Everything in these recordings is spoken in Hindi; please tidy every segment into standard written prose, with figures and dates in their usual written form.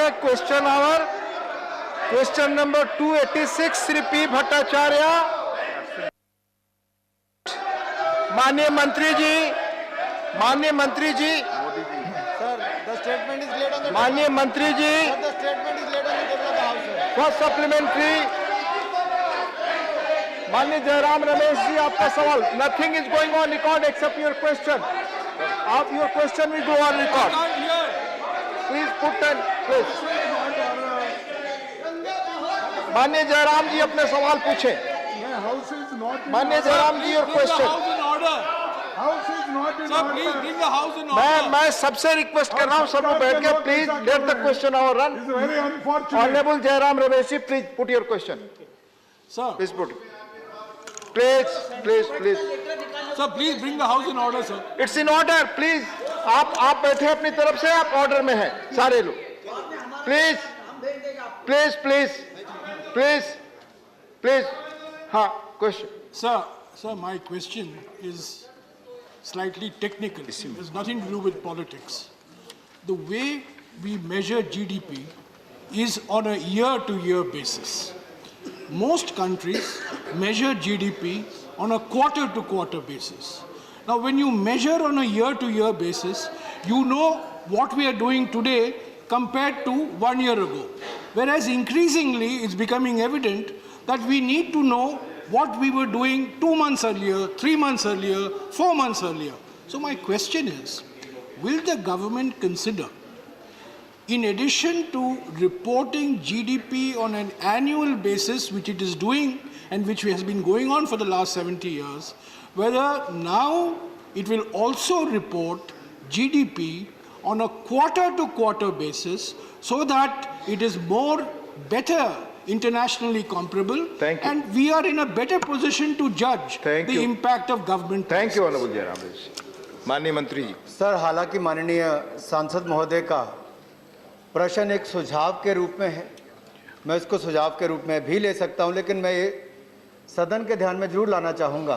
take question hour. Question number 286, Shri P. Bhattacharya. माननीय मंत्री जी, Sir, the statement is laid on the माननीय मंत्री जी, Sir, the statement is laid on the table of the House, sir. First supplementary. माननीय जयराम रमेश जी, आपका सवाल। Nothing is going on record except your question. आप your question will go on record. Please put and please. माननीय जयराम जी अपने सवाल पूछे। माननीय जयराम जी, योर क्वेश्चन। मैं सबसे रिक्वेस्ट कर रहा हूं, सब लोग बैठ के please let the question hour run. Honourable Jairam Ramesh ji, please put your question. Sir, please put, please sir, please bring the house in order, sir. It's in order. Please आप बैठे अपनी तरफ से, आप ऑर्डर में हैं सारे लोग। प्लीज हाँ, question. Sir, my question is slightly technical. It has nothing to do with politics. The way we measure GDP is on a year-to-year basis. Most countries measure GDP on a quarter-to-quarter basis. Now, when you measure on a year-to-year basis, you know what we are doing today compared to 1 year ago. Whereas increasingly, it's becoming evident that we need to know what we were doing 2 months earlier, 3 months earlier, 4 months earlier. So my question is, will the government consider, in addition to reporting GDP on an annual basis, which it is doing and which has been going on for the last 70 years, whether now it will also report GDP on a quarter-to-quarter basis so that it is better internationally comparable. Thank you. And we are in a better position to judge Thank the you. impact of government. Thank you honourable Jairam Ramesh. माननीय मंत्री जी। सर, हालांकि माननीय सांसद महोदय का प्रश्न एक सुझाव के रूप में है, मैं इसको सुझाव के रूप में भी ले सकता हूं, लेकिन मैं ये सदन के ध्यान में जरूर लाना चाहूँगा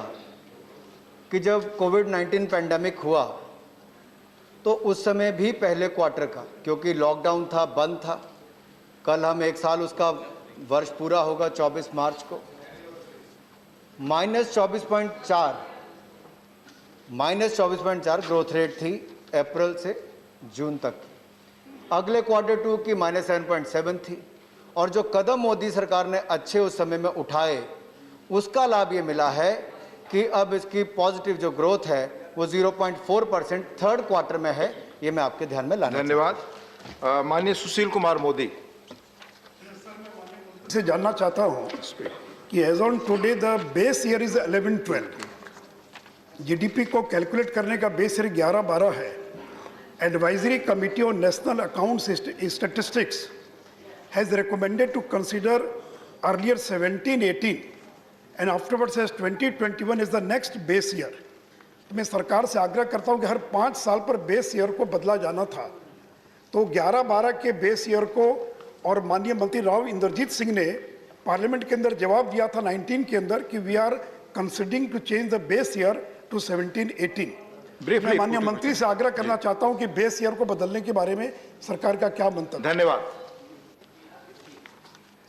कि जब कोविड-19 पैंडेमिक हुआ तो उस समय भी पहले क्वार्टर का, क्योंकि लॉकडाउन था, बंद था, कल हम 1 साल उसका वर्ष पूरा होगा 24 मार्च को, -24.4 ग्रोथ रेट थी अप्रैल से जून तक। अगले क्वार्टर 2 की -7.7 थी। और जो कदम मोदी सरकार ने अच्छे उस समय में उठाए, उसका लाभ ये मिला है कि अब इसकी पॉजिटिव जो ग्रोथ है वो 0.4% थर्ड क्वार्टर में है। ये मैं आपके ध्यान में लाना धन्यवाद। माननीय सुशील कुमार मोदी से जानना चाहता हूं कि as on today the base year is 11-12, GDP को कैलकुलेट करने का बेस ईयर 11-12 है। Advisory committee on national accounts statistics has recommended to consider earlier 17-18 and afterwards as 2021 is the next base year. मैं सरकार से आग्रह करता हूं कि हर 5 साल पर बेस ईयर को बदला जाना था, तो 11-12 के बेस ईयर को, और माननीय मंत्री राव इंद्रजीत सिंह ने पार्लियामेंट के अंदर जवाब दिया था 19 के अंदर कि we are considering to change the base year to 17-18। मैं माननीय मंत्री से आग्रह करना चाहता हूं कि बेस ईयर को बदलने के बारे में सरकार का क्या मंतव्य। धन्यवाद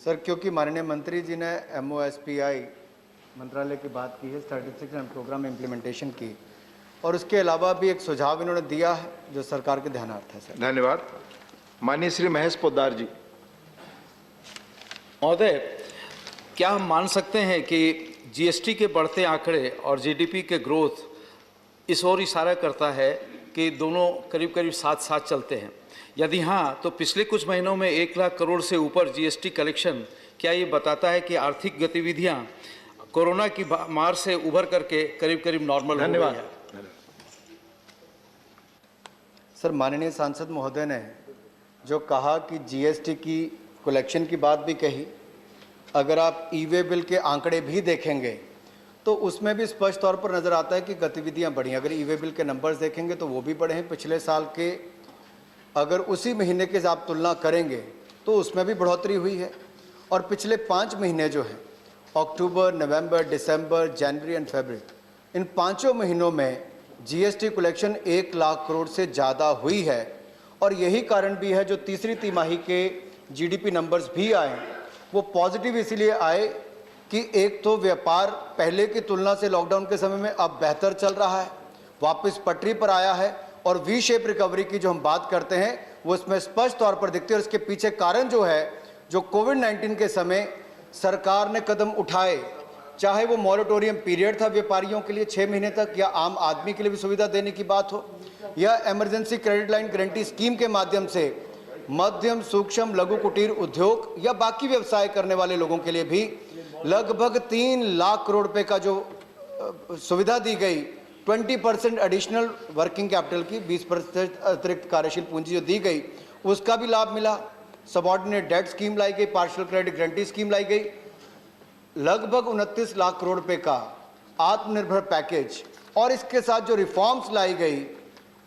सर, क्योंकि माननीय मंत्री जी ने MOSPI मंत्रालय की बात की है, स्टैटिस्टिक्स एंड प्रोग्राम इम्प्लीमेंटेशन की, और उसके अलावा भी एक सुझाव इन्होंने दिया है जो सरकार के ध्यानार्थ है। सर, धन्यवाद। माननीय श्री महेश पोद्दार जी। महोदय, क्या हम मान सकते हैं कि जीएसटी के बढ़ते आंकड़े और जीडीपी के ग्रोथ इस ओर इशारा करता है कि दोनों करीब करीब साथ चलते हैं? यदि हाँ, तो पिछले कुछ महीनों में 1 लाख करोड़ से ऊपर जीएसटी कलेक्शन क्या ये बताता है कि आर्थिक गतिविधियां कोरोना की मार से उभर करके करीब करीब नॉर्मल हो गई है? सर, माननीय सांसद महोदय ने जो कहा कि जीएसटी की कलेक्शन की बात भी कही, अगर आप ई-वे बिल के आंकड़े भी देखेंगे तो उसमें भी स्पष्ट तौर पर नज़र आता है कि गतिविधियां बढ़ी। अगर ई-वे बिल के नंबर्स देखेंगे तो वो भी बढ़े हैं पिछले साल के, अगर उसी महीने के आप तुलना करेंगे तो उसमें भी बढ़ोतरी हुई है। और पिछले 5 महीने जो हैं, अक्टूबर, नवंबर, दिसंबर, जनवरी एंड फरवरी, इन 5 महीनों में जीएसटी कलेक्शन 1 लाख करोड़ से ज़्यादा हुई है। और यही कारण भी है जो तीसरी तिमाही के जीडीपी नंबर्स भी आए वो पॉजिटिव इसीलिए आए कि एक तो व्यापार पहले की तुलना से लॉकडाउन के समय में अब बेहतर चल रहा है, वापस पटरी पर आया है, और वी शेप रिकवरी की जो हम बात करते हैं वो इसमें स्पष्ट तौर पर दिखती है। और इसके पीछे कारण जो है, जो कोविड-19 के समय सरकार ने कदम उठाए, चाहे वो मॉरेटोरियम पीरियड था व्यापारियों के लिए 6 महीने तक, या आम आदमी के लिए भी सुविधा देने की बात हो, या emergency credit line guarantee scheme के माध्यम से मध्यम सूक्ष्म लघु कुटीर उद्योग या बाकी व्यवसाय करने वाले लोगों के लिए भी लगभग 3 लाख करोड़ रुपए का जो सुविधा दी गई, 20% एडिशनल वर्किंग कैपिटल की 20% अतिरिक्त कार्यशील पूंजी जो दी गई, उसका भी लाभ मिला। सबऑर्डिनेट डेट स्कीम लाई गई, पार्शियल क्रेडिट गारंटी स्कीम लाई गई, लगभग 29 लाख करोड़ रुपए का आत्मनिर्भर पैकेज, और इसके साथ जो रिफॉर्म्स लाई गई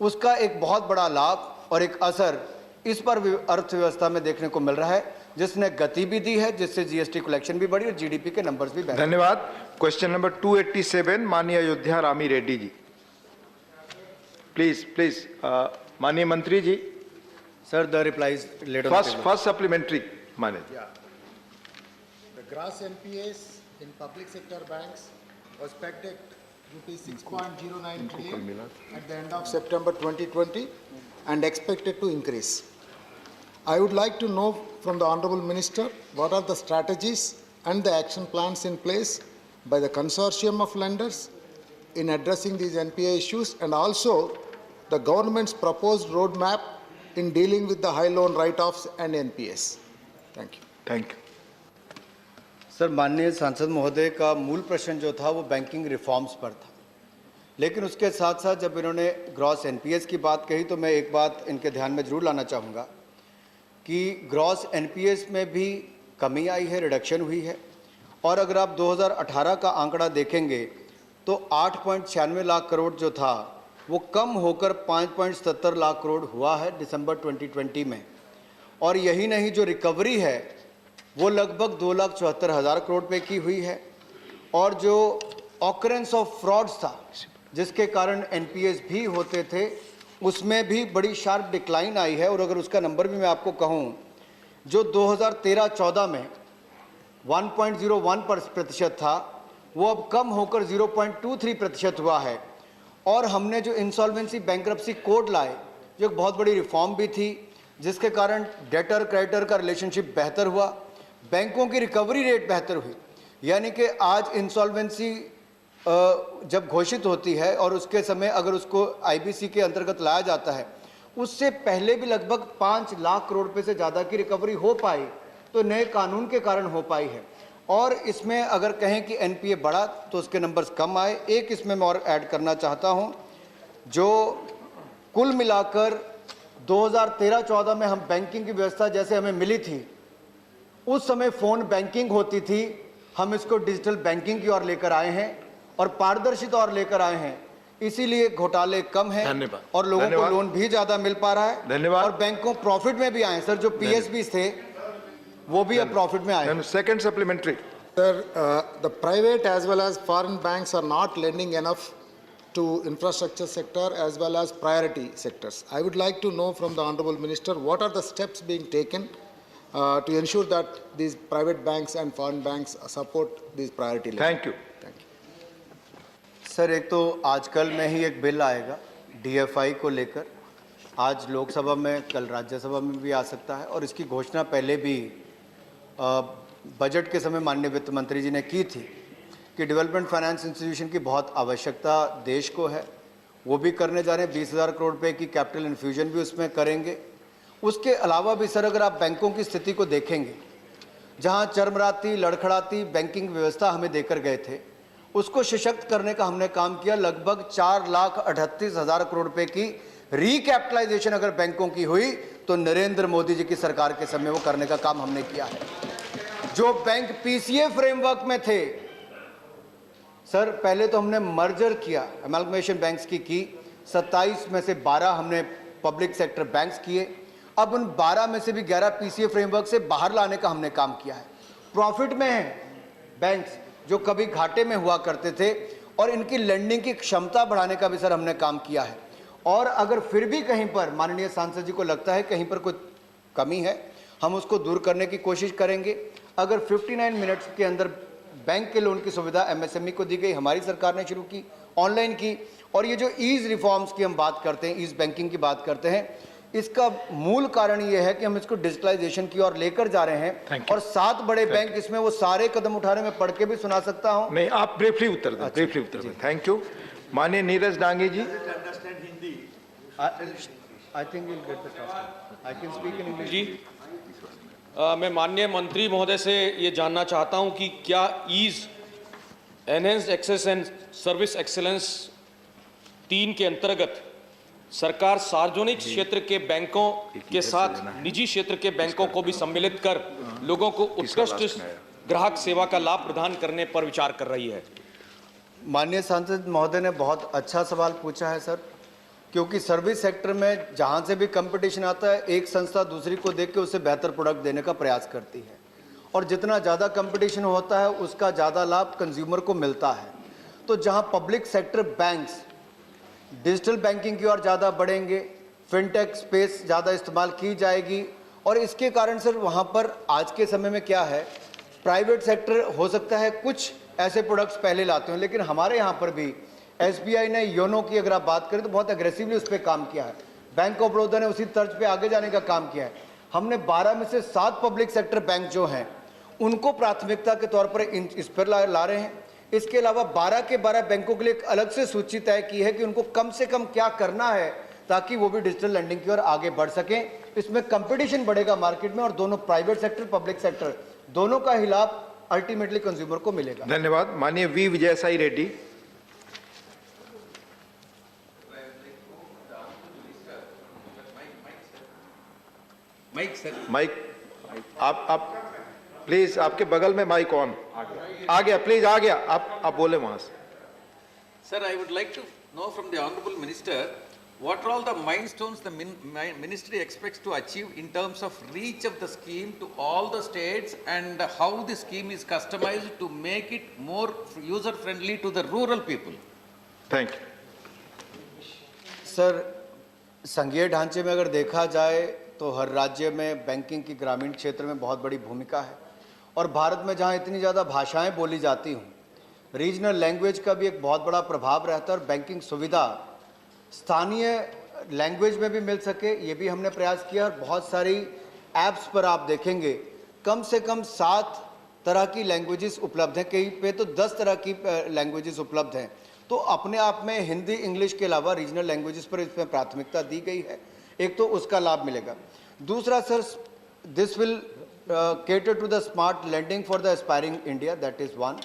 उसका एक बहुत बड़ा लाभ और एक असर इस पर अर्थव्यवस्था में देखने को मिल रहा है, जिसने गति भी दी है, जिससे जीएसटी कलेक्शन भी बढ़ी और जीडीपी के नंबर्स भी बढ़े। धन्यवाद। क्वेश्चन नंबर 287 माननीय अयोध्या रामी रेड्डी जी, प्लीज माननीय मंत्री जी। Sir, the replies letter. First supplementary माननीय। The gross NPAs in public sector banks was pegged at rupees 6.09 trillion at the end of September 2020 and expected to increase. I would like to know from the Honorable Minister what are the strategies and the action plans in place by the consortium of lenders in addressing these NPA issues, and also the government's proposed roadmap in dealing with the high loan write-offs and NPAs. Thank you. Thank you. Sir, माननीय सांसद महोदय का मूल प्रश्न जो था वो बैंकिंग रिफॉर्म्स पर था, लेकिन उसके साथ साथ जब इन्होंने ग्रॉस एनपीएस की बात कही तो मैं एक बात इनके ध्यान में जरूर लाना चाहूँगा कि ग्रॉस एनपीएस में भी कमी आई है, रिडक्शन हुई है। और अगर आप 2018 का आंकड़ा देखेंगे तो 8.96 लाख करोड़ जो था वो कम होकर 5.77 लाख करोड़ हुआ है दिसंबर 2020 में। और यही नहीं, जो रिकवरी है वो लगभग 2,74,000 करोड़ रुपए की हुई है। और जो ऑकरेंस ऑफ फ्रॉड्स था जिसके कारण एनपीएस भी होते थे, उसमें भी बड़ी शार्प डिक्लाइन आई है। और अगर उसका नंबर भी मैं आपको कहूँ, जो 2013-14 में 1.01% था वो अब कम होकर 0.23% हुआ है। और हमने जो इंसॉल्वेंसी बैंक्रप्सी कोड लाए, जो एक बहुत बड़ी रिफॉर्म भी थी, जिसके कारण डेटर क्रेडिटर का रिलेशनशिप बेहतर हुआ, बैंकों की रिकवरी रेट बेहतर हुई। यानी कि आज इंसॉल्वेंसी जब घोषित होती है और उसके समय अगर उसको आईबीसी के अंतर्गत लाया जाता है, उससे पहले भी लगभग 5 लाख करोड़ रुपए से ज़्यादा की रिकवरी हो पाई, तो नए कानून के कारण हो पाई है। और इसमें अगर कहें कि एनपीए बढ़ा तो उसके नंबर्स कम आए। एक इसमें मैं और ऐड करना चाहता हूं, जो कुल मिलाकर 2013-14 में हम बैंकिंग की व्यवस्था जैसे हमें मिली थी, उस समय फ़ोन बैंकिंग होती थी, हम इसको डिजिटल बैंकिंग की ओर लेकर आए हैं और पारदर्शिता और लेकर आए हैं, इसीलिए घोटाले कम हैं और लोगों को लोन भी ज़्यादा मिल पा रहा है। धन्यवाद। और बैंकों प्रॉफिट में भी आए सर, जो पीएसबी थे वो भी अब प्रॉफिट में आए। Second supplementary. Sir, the private as well as foreign banks are not lending enough to infrastructure sector as well as priority sectors. I would like to know from the Honorable Minister what are the steps being taken to ensure that these private banks and foreign banks support these priority lending. Thank you. Thank you. Sir, एक तो आजकल में ही एक बिल आएगा डीएफआई को लेकर, आज लोकसभा में, कल राज्यसभा में भी आ सकता है। और इसकी घोषणा पहले भी बजट के समय माननीय वित्त मंत्री जी ने की थी कि डेवलपमेंट फाइनेंस इंस्टीट्यूशन की बहुत आवश्यकता देश को है, वो भी करने जा रहे हैं। 20,000 करोड़ रुपए की कैपिटल इन्फ्यूजन भी उसमें करेंगे। उसके अलावा भी सर, अगर आप बैंकों की स्थिति को देखेंगे, जहां चरमराती लड़खड़ाती बैंकिंग व्यवस्था हमें देकर गए थे, उसको सशक्त करने का हमने काम किया। लगभग 4,38,000 करोड़ रुपए की रिकैपिटलाइजेशन अगर बैंकों की हुई तो नरेंद्र मोदी जी की सरकार के समय वो करने का काम हमने किया है। जो बैंक पीसीए फ्रेमवर्क में थे सर, पहले तो हमने मर्जर किया, अमलगमेशन बैंक्स की 27 में से 12 हमने पब्लिक सेक्टर बैंक्स किए। अब उन 12 में से भी 11 पीसीए फ्रेमवर्क से बाहर लाने का हमने काम किया है। प्रॉफिट में है बैंक्स जो कभी घाटे में हुआ करते थे, और इनकी लेंडिंग की क्षमता बढ़ाने का भी सर हमने काम किया है। और अगर फिर भी कहीं पर माननीय सांसद जी को लगता है कहीं पर कोई कमी है, हम उसको दूर करने की कोशिश करेंगे। अगर 59 मिनट्स के अंदर बैंक के लोन की सुविधा एमएसएमई को दी गई, हमारी सरकार ने शुरू की, ऑनलाइन की, और ये जो ईज रिफॉर्म्स की हम बात करते हैं, ईज बैंकिंग की बात करते हैं, इसका मूल कारण ये है कि हम इसको डिजिटलाइजेशन की ओर लेकर जा रहे हैं। और 7 बड़े बैंक इसमें वो सारे कदम उठा रहे हैं, मैं पढ़ के भी सुना सकता हूं। नहीं, आप ब्रीफली उत्तर दें, ब्रीफली उत्तर दें। Thank you. माननीय Neeraj Dange ji. I think will get the translation. I can speak in English. जी, मैं माननीय मंत्री महोदय से ये जानना चाहता हूं कि क्या is enhanced access and service excellence 3 के अंतर्गत सरकार सार्वजनिक क्षेत्र के बैंकों के साथ निजी क्षेत्र के बैंकों को भी सम्मिलित कर लोगों को उत्कृष्ट ग्राहक सेवा का लाभ प्रदान करने पर विचार कर रही है? माननीय सांसद महोदय ने बहुत अच्छा सवाल पूछा है सर, क्योंकि सर्विस सेक्टर में जहां से भी कंपटीशन आता है, एक संस्था दूसरी को देख के उसे बेहतर प्रोडक्ट देने का प्रयास करती है, और जितना ज़्यादा कंपटीशन होता है उसका ज़्यादा लाभ कंज्यूमर को मिलता है। तो जहां public sector banks digital banking की ओर ज़्यादा बढ़ेंगे, फिनटेक स्पेस ज़्यादा इस्तेमाल की जाएगी, और इसके कारण सर वहाँ पर आज के समय में क्या है, प्राइवेट सेक्टर हो सकता है कुछ ऐसे प्रोडक्ट्स पहले लाते हैं, लेकिन हमारे यहाँ पर भी एसबीआई ने योनो की अगर आप बात करें तो बहुत एग्रेसिवली उस पर काम किया है। बैंक ऑफ बड़ौदा ने उसी तर्ज पे आगे जाने का काम किया है। हमने 12 में से 7 पब्लिक सेक्टर बैंक जो हैं उनको प्राथमिकता के तौर पर इस पर ला रहे हैं। इसके अलावा 12 के 12 बैंकों के लिए एक अलग से सूची तय की है कि उनको कम से कम क्या करना है ताकि वो भी डिजिटल लैंडिंग की ओर आगे बढ़ सकें। इसमें कंपटीशन बढ़ेगा मार्केट में, और दोनों प्राइवेट सेक्टर पब्लिक सेक्टर दोनों का ही लाभ अल्टीमेटली कंज्यूमर को मिलेगा। धन्यवाद। माननीय वी विजयसाई रेड्डी। माइक आप प्लीज, आपके बगल में माइक ऑन आ गया, प्लीज आ गया, आप बोले वहां से। Sir, I would like to know from the Honorable Minister, what are all the milestones the Ministry expects to achieve in terms of reach of the scheme to all the states, and how the scheme is customized to make it more user-friendly to the rural people? Thank you. Sir, संघीय ढांचे में अगर देखा जाए तो हर राज्य में बैंकिंग की ग्रामीण क्षेत्र में बहुत बड़ी भूमिका है, और भारत में जहां इतनी ज़्यादा भाषाएं बोली जाती हूँ, रीजनल लैंग्वेज का भी एक बहुत बड़ा प्रभाव रहता है, और बैंकिंग सुविधा स्थानीय लैंग्वेज में भी मिल सके, ये भी हमने प्रयास किया। और बहुत सारी ऐप्स पर आप देखेंगे कम से कम 7 तरह की लैंग्वेजेस उपलब्ध हैं, कहीं पे तो 10 तरह की लैंग्वेजेस उपलब्ध हैं। तो अपने आप में हिंदी इंग्लिश के अलावा रीजनल लैंग्वेजेस पर इसमें प्राथमिकता दी गई है, एक तो उसका लाभ मिलेगा। दूसरा sir, this will cater to the smart lending for the aspiring India, that is one.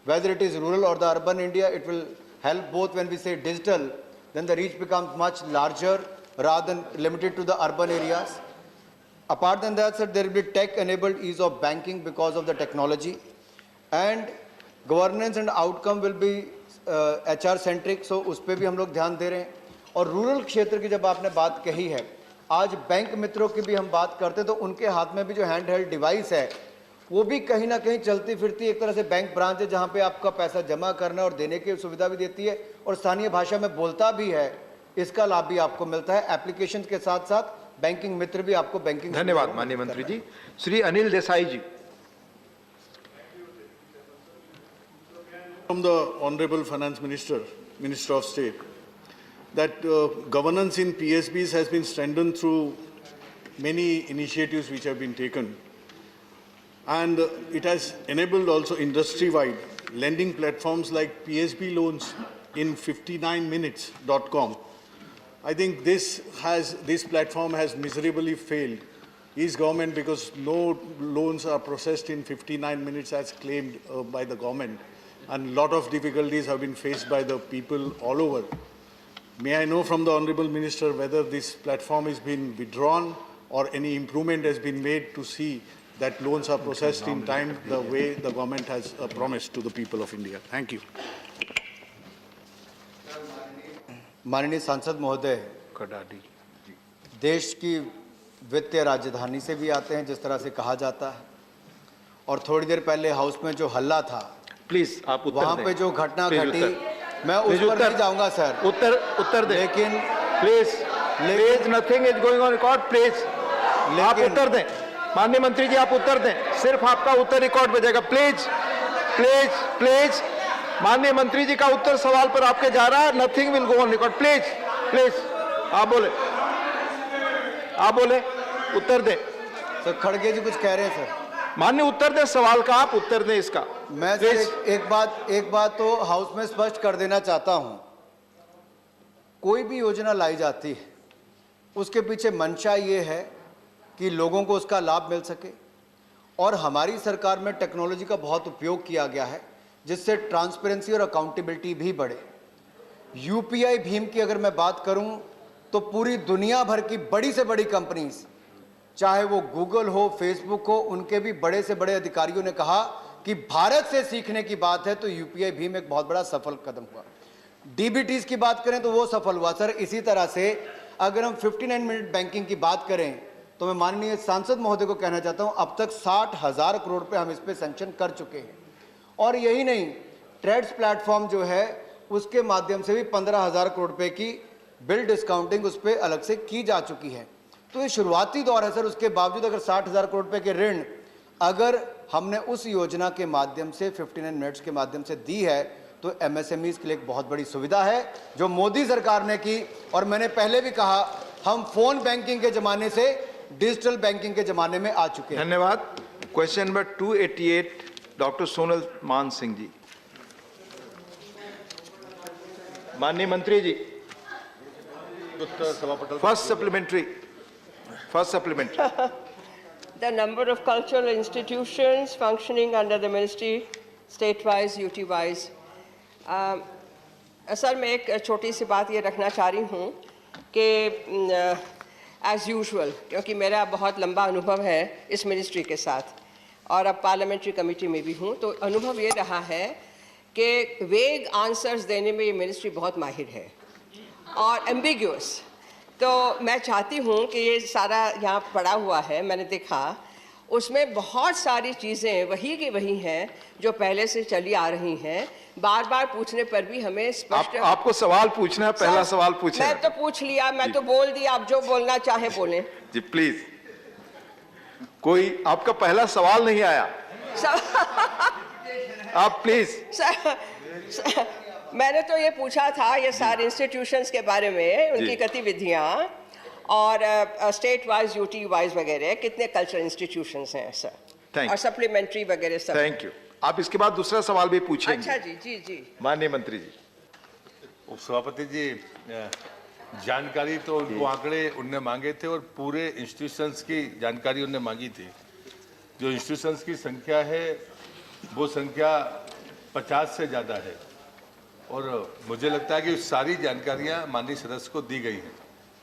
Whether it is rural or the urban India, it will help both. When we say digital, then the reach becomes much larger rather than limited to the urban areas. Apart than that, sir, there will be tech-enabled ease of banking because of the technology, and governance and outcome will be HR-centric. So उस पर भी हम लोग ध्यान दे रहे हैं। और रूरल क्षेत्र की जब आपने बात कही है, आज बैंक मित्रों की भी हम बात करते हैं तो उनके हाथ में भी जो हैंड हेल्ड डिवाइस है वो भी कहीं ना कहीं चलती फिरती एक तरह से बैंक ब्रांच है, जहां पे आपका पैसा जमा करना और देने की सुविधा भी देती है, और स्थानीय भाषा में बोलता भी है, इसका लाभ भी आपको मिलता है। एप्लीकेशन के साथ साथ बैंकिंग मित्र भी आपको बैंकिंग। धन्यवाद माननीय मंत्री जी। श्री अनिल देसाई जी। From the Honorable Finance Minister, Minister of State, that governance in PSBs has been strengthened through many initiatives which have been taken, and it has enabled also industry-wide lending platforms like PSB loans in 59minutes.com. I think this platform has miserably failed East government because no loans are processed in 59 minutes as claimed by the government, and a lot of difficulties have been faced by the people all over. May I know from the Honorable Minister whether this platform has been withdrawn or any improvement has been made to see that loans are processed in time the way the government has promised to the people of India. Thank you. माननीय सांसद महोदय, देश की वित्तीय राजधानी से भी आते हैं जिस तरह से कहा जाता है, और थोड़ी देर पहले हाउस में जो हल्ला था, प्लीज आप उत्तर वहां दें। पे जो घटना घटी, मैं उस पर नहीं जाऊंगा सर, उत्तर दें। लेकिन please nothing is going on record, please आप उत्तर दें। माननीय मंत्री जी आप उत्तर दें, सिर्फ आपका उत्तर रिकॉर्ड में जाएगा। प्लीज प्लीज प्लीज माननीय मंत्री जी का उत्तर सवाल पर आपके जा रहा है, nothing will go on record. Please please आप बोले उत्तर दें। सर खड़गे जी कुछ कह रहे हैं सर। माननीय उत्तर दें, सवाल का आप उत्तर दें इसका। मैं सर एक बात तो हाउस में स्पष्ट कर देना चाहता हूं, कोई भी योजना लाई जाती है उसके पीछे मंशा ये है कि लोगों को उसका लाभ मिल सके, और हमारी सरकार में टेक्नोलॉजी का बहुत उपयोग किया गया है जिससे ट्रांसपेरेंसी और अकाउंटेबिलिटी भी बढ़े। यूपीआई भीम की अगर मैं बात करूं तो पूरी दुनिया भर की बड़ी से बड़ी कंपनीज, चाहे वो गूगल हो, फेसबुक हो, उनके भी बड़े से बड़े अधिकारियों ने कहा कि भारत से सीखने की बात है तो यूपीआई भीम एक बहुत बड़ा सफल कदम हुआ। डीबीटीज की बात करें तो वो सफल हुआ। सर इसी तरह से अगर हम 59 मिनट बैंकिंग की बात करें तो मैं माननीय सांसद महोदय को कहना चाहता हूं, अब तक 60,000 करोड़ रुपए हम इस पे सैंक्शन कर चुके हैं। और यही नहीं, ट्रेड्स प्लेटफॉर्म जो है उसके माध्यम से भी 15,000 करोड़ रुपए की बिल डिस्काउंटिंग उस पर अलग से की जा चुकी है। तो ये शुरुआती दौर है सर, उसके बावजूद अगर 60,000 करोड़ रुपए के ऋण अगर हमने उस योजना के माध्यम से 59 मिनट्स के माध्यम से दी है तो एमएसएमईज के लिए एक बहुत बड़ी सुविधा है जो मोदी सरकार ने की। और मैंने पहले भी कहा, हम फोन बैंकिंग के जमाने से डिजिटल बैंकिंग के जमाने में आ चुके हैं। धन्यवाद। क्वेश्चन नंबर 288 डॉक्टर सोनल मान सिंह जी। माननीय मंत्री जी, first supplementary The number of cultural institutions functioning under the ministry, state-wise, UT-wise. Sir मैं एक छोटी सी बात ये रखना चाह रही हूँ कि एज़ यूजुअल, क्योंकि मेरा बहुत लंबा अनुभव है इस मिनिस्ट्री के साथ और अब पार्लियामेंट्री कमेटी में भी हूँ, तो अनुभव ये रहा है कि वेग आंसर्स देने में ये मिनिस्ट्री बहुत माहिर है और एम्बिग्यूअस। तो मैं चाहती हूँ कि ये सारा यहाँ पड़ा हुआ है, मैंने देखा उसमें बहुत सारी चीज़ें वही की वही हैं जो पहले से चली आ रही हैं। बार बार पूछने पर भी हमें स्पष्ट आपको सवाल पूछना है, पहला सवाल पूछे। मैं तो पूछ लिया, मैं तो बोल दिया, आप जो बोलना चाहे बोलें जी। प्लीज, कोई आपका पहला सवाल नहीं आया आप प्लीज। मैंने तो ये पूछा था ये सारे इंस्टीट्यूशंस के बारे में, उनकी गतिविधियाँ और स्टेट वाइज, यूटी वाइज वगैरह कितने कल्चरल इंस्टीट्यूशंस हैं सर, और सप्लीमेंट्री वगैरह सब। Thank you. आप इसके बाद दूसरा सवाल भी पूछेंगे। अच्छा जी, जी जी। माननीय मंत्री जी। उपसभापति जी, जानकारी तो उनको आंकड़े उनने मांगे थे और पूरे इंस्टीट्यूशंस की जानकारी उनने मांगी थी। जो इंस्टीट्यूशंस की संख्या है वो संख्या 50 से ज़्यादा है और मुझे लगता है कि सारी जानकारियां माननीय सदस्य को दी गई हैं।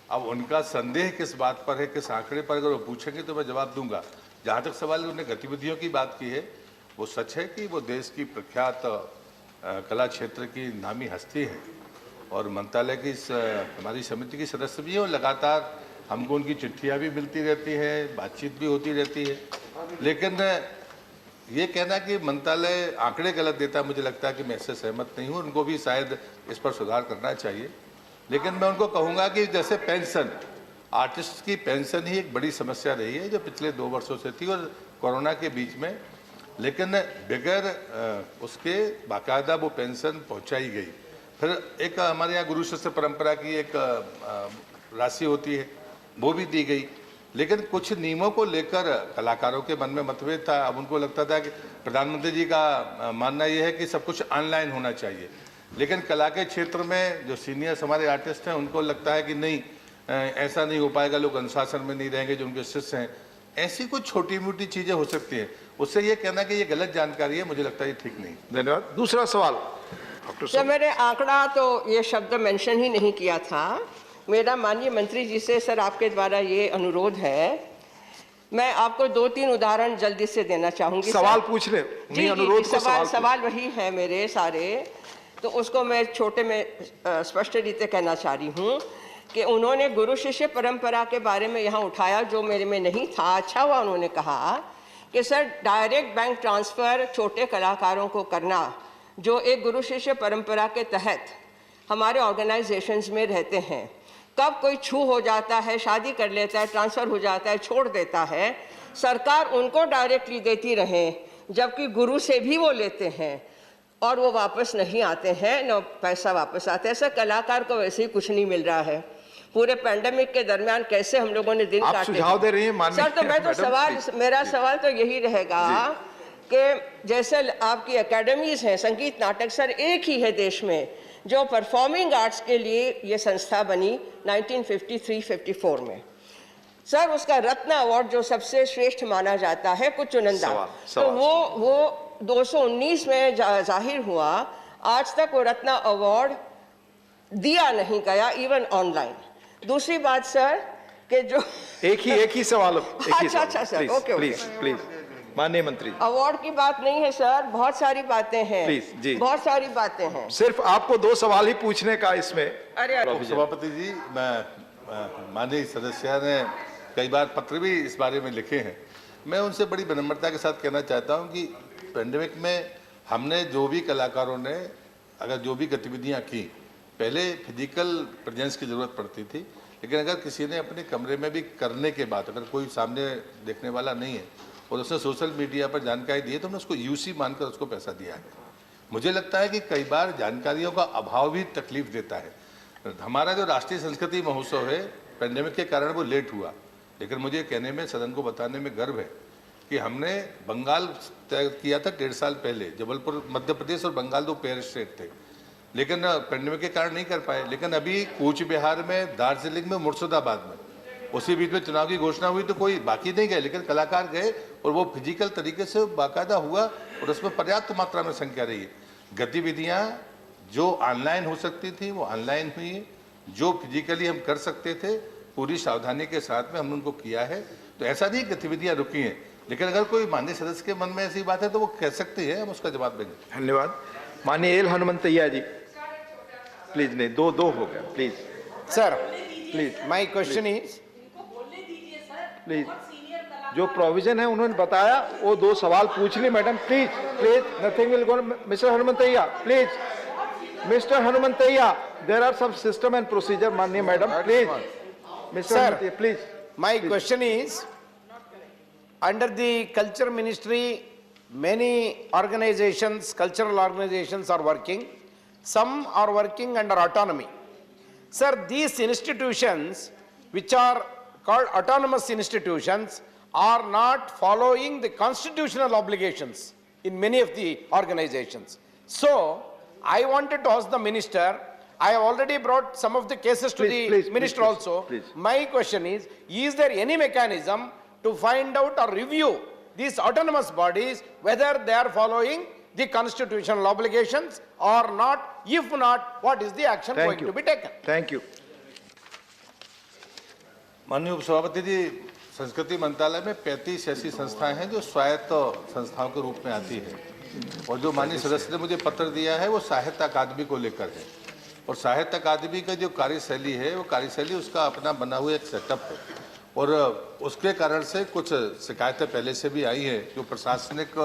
अब उनका संदेह किस बात पर है, किस आंकड़े पर, अगर वो पूछेंगे तो मैं जवाब दूंगा। जहाँ तक सवाल उन्होंने गतिविधियों की बात की है, वो सच है कि वो देश की प्रख्यात कला क्षेत्र की नामी हस्ती है और मंत्रालय की हमारी समिति की सदस्य भी है और लगातार हमको उनकी चिट्ठियाँ भी मिलती रहती हैं, बातचीत भी होती रहती है। लेकिन ये कहना कि मंत्रालय आंकड़े गलत देता है, मुझे लगता है कि मैं इससे सहमत नहीं हूँ। उनको भी शायद इस पर सुधार करना चाहिए। लेकिन मैं उनको कहूँगा कि जैसे पेंशन, आर्टिस्ट की पेंशन ही एक बड़ी समस्या रही है जो पिछले 2 वर्षों से थी और कोरोना के बीच में, लेकिन बगैर उसके बाकायदा वो पेंशन पहुँचाई गई। फिर एक हमारे यहाँ गुरु शिष्य परंपरा की एक राशि होती है, वो भी दी गई। लेकिन कुछ नियमों को लेकर कलाकारों के मन में मतभेद था। अब उनको लगता था कि प्रधानमंत्री जी का मानना यह है कि सब कुछ ऑनलाइन होना चाहिए, लेकिन कला के क्षेत्र में जो सीनियर्स हमारे आर्टिस्ट हैं उनको लगता है कि नहीं, ऐसा नहीं हो पाएगा, लोग अनुशासन में नहीं रहेंगे जो उनके शिष्य हैं। ऐसी कुछ छोटी मोटी चीज़ें हो सकती हैं, उससे ये कहना कि ये गलत जानकारी है, मुझे लगता है ये ठीक नहीं। धन्यवाद। दूसरा सवाल। सर मैंने आंकड़ा तो ये शब्द मेंशन ही नहीं किया था। मेरा माननीय मंत्री जी से सर आपके द्वारा ये अनुरोध है, मैं आपको 2-3 उदाहरण जल्दी से देना चाहूंगी। सवाल पूछ रहे जी, अनुरोध जी, सवाल वही है मेरे सारे, तो उसको मैं छोटे में स्पष्ट रीते कहना चाह रही हूँ कि उन्होंने गुरु शिष्य परंपरा के बारे में यहाँ उठाया जो मेरे में नहीं था। अच्छा हुआ उन्होंने कहा कि सर डायरेक्ट बैंक ट्रांसफ़र छोटे कलाकारों को करना जो एक गुरु शिष्य परंपरा के तहत हमारे ऑर्गेनाइजेशंस में रहते हैं, कब कोई छू हो जाता है, शादी कर लेता है, ट्रांसफ़र हो जाता है, छोड़ देता है, सरकार उनको डायरेक्टली देती रहे, जबकि गुरु से भी वो लेते हैं और वो वापस नहीं आते हैं, न पैसा वापस आता है। ऐसा कलाकार को वैसे ही कुछ नहीं मिल रहा है। पूरे पैंडेमिक के दरमियान कैसे हम लोगों ने दिन आप काटे सुझाव दे रही हैं माननीय सर, तो मैं तो मैडम, सवाल, प्लीज। मेरा सवाल तो यही रहेगा कि जैसे आपकी एकेडमीज हैं, संगीत नाटक, सर एक ही है देश में जो परफॉर्मिंग आर्ट्स के लिए ये संस्था बनी 1953-54 में। सर उसका रत्न अवार्ड जो सबसे श्रेष्ठ माना जाता है, कुछ चुनिंदा, तो वो 219 में जाहिर हुआ, आज तक वो रत्न अवार्ड दिया नहीं गया, इवन ऑनलाइन। दूसरी बात सर कि जो एक ही सवाल, अच्छा सर, ओके, प्लीज माननीय मंत्री, अवार्ड की बात नहीं है सर, बहुत सारी बातें हैं, प्लीज जी, बहुत सारी बातें हैं। सिर्फ आपको 2 सवाल ही पूछने का इसमें। अरे सभापति जी, मैं माननीय सदस्य ने कई बार पत्र भी इस बारे में लिखे हैं। मैं उनसे बड़ी विनम्रता के साथ कहना चाहता हूं कि पेंडेमिक में हमने जो भी कलाकारों ने अगर जो भी गतिविधियां की, पहले फिजिकल प्रेजेंस की ज़रूरत पड़ती थी, लेकिन अगर किसी ने अपने कमरे में भी करने के बाद अगर कोई सामने देखने वाला नहीं है और उसने सोशल मीडिया पर जानकारी दी है तो हमने उसको यूसी मानकर उसको पैसा दिया है। मुझे लगता है कि कई बार जानकारियों का अभाव भी तकलीफ देता है। हमारा जो राष्ट्रीय संस्कृति महोत्सव है, पेंडेमिक के कारण वो लेट हुआ, लेकिन मुझे कहने में, सदन को बताने में गर्व है कि हमने बंगाल तय किया था 1.5 साल पहले। जबलपुर, मध्य प्रदेश और बंगाल 2 पेयर स्टेट थे, लेकिन पेंडेमिक के कारण नहीं कर पाए। लेकिन अभी कूच बिहार में, दार्जिलिंग में, मुर्शिदाबाद में, उसी बीच में चुनाव की घोषणा हुई तो कोई बाकी नहीं गए, लेकिन कलाकार गए और वो फिजिकल तरीके से बाकायदा हुआ और उसमें पर्याप्त मात्रा में संख्या रही है। गतिविधियाँ जो ऑनलाइन हो सकती थी वो ऑनलाइन हुई, जो फिजिकली हम कर सकते थे पूरी सावधानी के साथ में हमने उनको किया है। तो ऐसा नहीं गतिविधियाँ रुकी हैं, लेकिन अगर कोई माननीय सदस्य के मन में ऐसी बात है तो वो कह सकती है, हम उसका जवाब देंगे। धन्यवाद। माननीय एल हनुमंतैया जी, प्लीज। नहीं, दो हो गया, please sir, please. My question is, please, जो प्रोविजन है उन्होंने बताया, वो 2 सवाल पूछ ली madam, please nothing will go. Mister Hanumanthaiah, please, mister Hanumanthaiah, there are some system and procedure, माननीय madam, please, mister Hanumanthaiah, please. my question is, under the culture ministry, many organizations, cultural organizations are working. Some are working under autonomy. Sir, these institutions, which are called autonomous institutions, are not following the constitutional obligations in many of the organizations. So, I wanted to ask the minister, I have already brought some of the cases to the minister also. My question is there any mechanism to find out or review these autonomous bodies, whether they are following the constitutional obligations or not? If not, what is the action going to be taken? Thank you. माननीय उपसभापति जी, संस्कृति मंत्रालय में 35 ऐसी संस्थाएं हैं जो स्वायत्त संस्थाओं के रूप में आती है, और जो माननीय सदस्य ने मुझे पत्र दिया है वो साहित्य अकादमी को लेकर है। और साहित्य अकादमी का जो कार्यशैली है वो कार्यशैली उसका अपना बना हुआ एक सेटअप है, और उसके कारण से कुछ शिकायतें पहले से भी आई हैं जो प्रशासनिक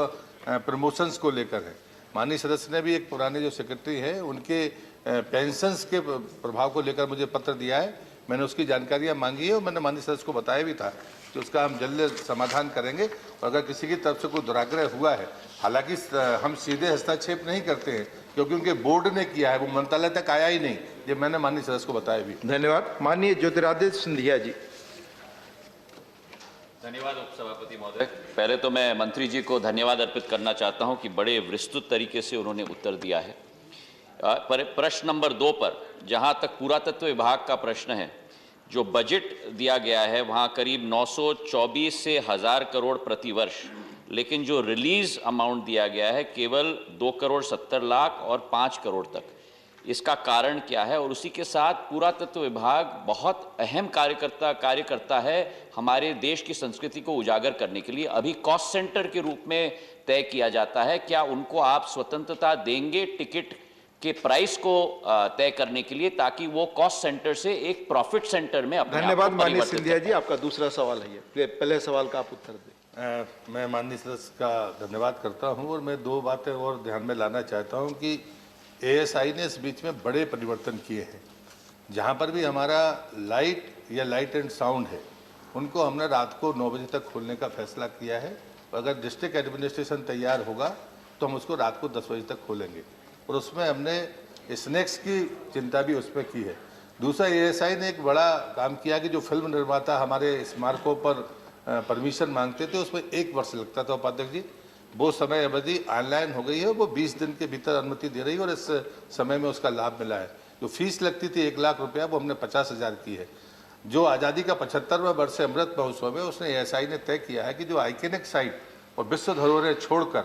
प्रमोशंस को लेकर है। माननीय सदस्य ने भी एक पुराने जो सेक्रेटरी हैं उनके पेंशन्स के प्रभाव को लेकर मुझे पत्र दिया है, मैंने उसकी जानकारियां मांगी है और मैंने माननीय सदस्य को बताया भी था कि उसका हम जल्द समाधान करेंगे। और अगर किसी की तरफ से कोई दुराग्रह हुआ है, हालांकि हम सीधे हस्तक्षेप नहीं करते हैं क्योंकि उनके बोर्ड ने किया है, वो मंत्रालय तक आया ही नहीं, ये मैंने माननीय सदस्य को बताया भी। धन्यवाद। माननीय ज्योतिरादित्य सिंधिया जी। धन्यवाद उपसभापति महोदय। पहले तो मैं मंत्री जी को धन्यवाद अर्पित करना चाहता हूं कि बड़े विस्तृत तरीके से उन्होंने उत्तर दिया है। पर प्रश्न नंबर 2 पर, जहां तक पुरातत्व विभाग का प्रश्न है, जो बजट दिया गया है वहां करीब 924 से 1000 करोड़ प्रति वर्ष, लेकिन जो रिलीज अमाउंट दिया गया है केवल 2 करोड़ 70 लाख और 5 करोड़ तक। इसका कारण क्या है? और उसी के साथ पुरातत्व विभाग बहुत अहम कार्य करता है हमारे देश की संस्कृति को उजागर करने के लिए। अभी कॉस्ट सेंटर के रूप में तय किया जाता है, क्या उनको आप स्वतंत्रता देंगे टिकट के प्राइस को तय करने के लिए, ताकि वो कॉस्ट सेंटर से एक प्रॉफिट सेंटर में अपने धन्यवाद माननीय सिंधिया जी। आपका दूसरा सवाल है ये, पहले सवाल का आप उत्तर दें। मैं माननीय सदस्य का धन्यवाद करता हूं और मैं 2 बातें और ध्यान में लाना चाहता हूं कि एएसआई ने इस बीच में बड़े परिवर्तन किए हैं। जहाँ पर भी हमारा लाइट या लाइट एंड साउंड है, उनको हमने रात को 9 बजे तक खोलने का फैसला किया है। और अगर डिस्ट्रिक्ट एडमिनिस्ट्रेशन तैयार होगा तो हम उसको रात को 10 बजे तक खोलेंगे। और उसमें हमने स्नैक्स की चिंता भी उसमें की है। दूसरा, ASI ने एक बड़ा काम किया कि जो फिल्म निर्माता हमारे स्मारकों पर परमिशन मांगते थे, उसमें 1 वर्ष लगता था उपाध्यक्ष जी, वो समय अवधि ऑनलाइन हो गई है, वो 20 दिन के भीतर अनुमति दे रही है और इस समय में उसका लाभ मिला है। जो फीस लगती थी 1 लाख रुपया, वो हमने 50,000 की है। जो आज़ादी का 75वां वर्ष अमृत महोत्सव में उसने ASI ने तय किया है कि जो आइकनिक साइट और विश्व धरोहरें छोड़कर,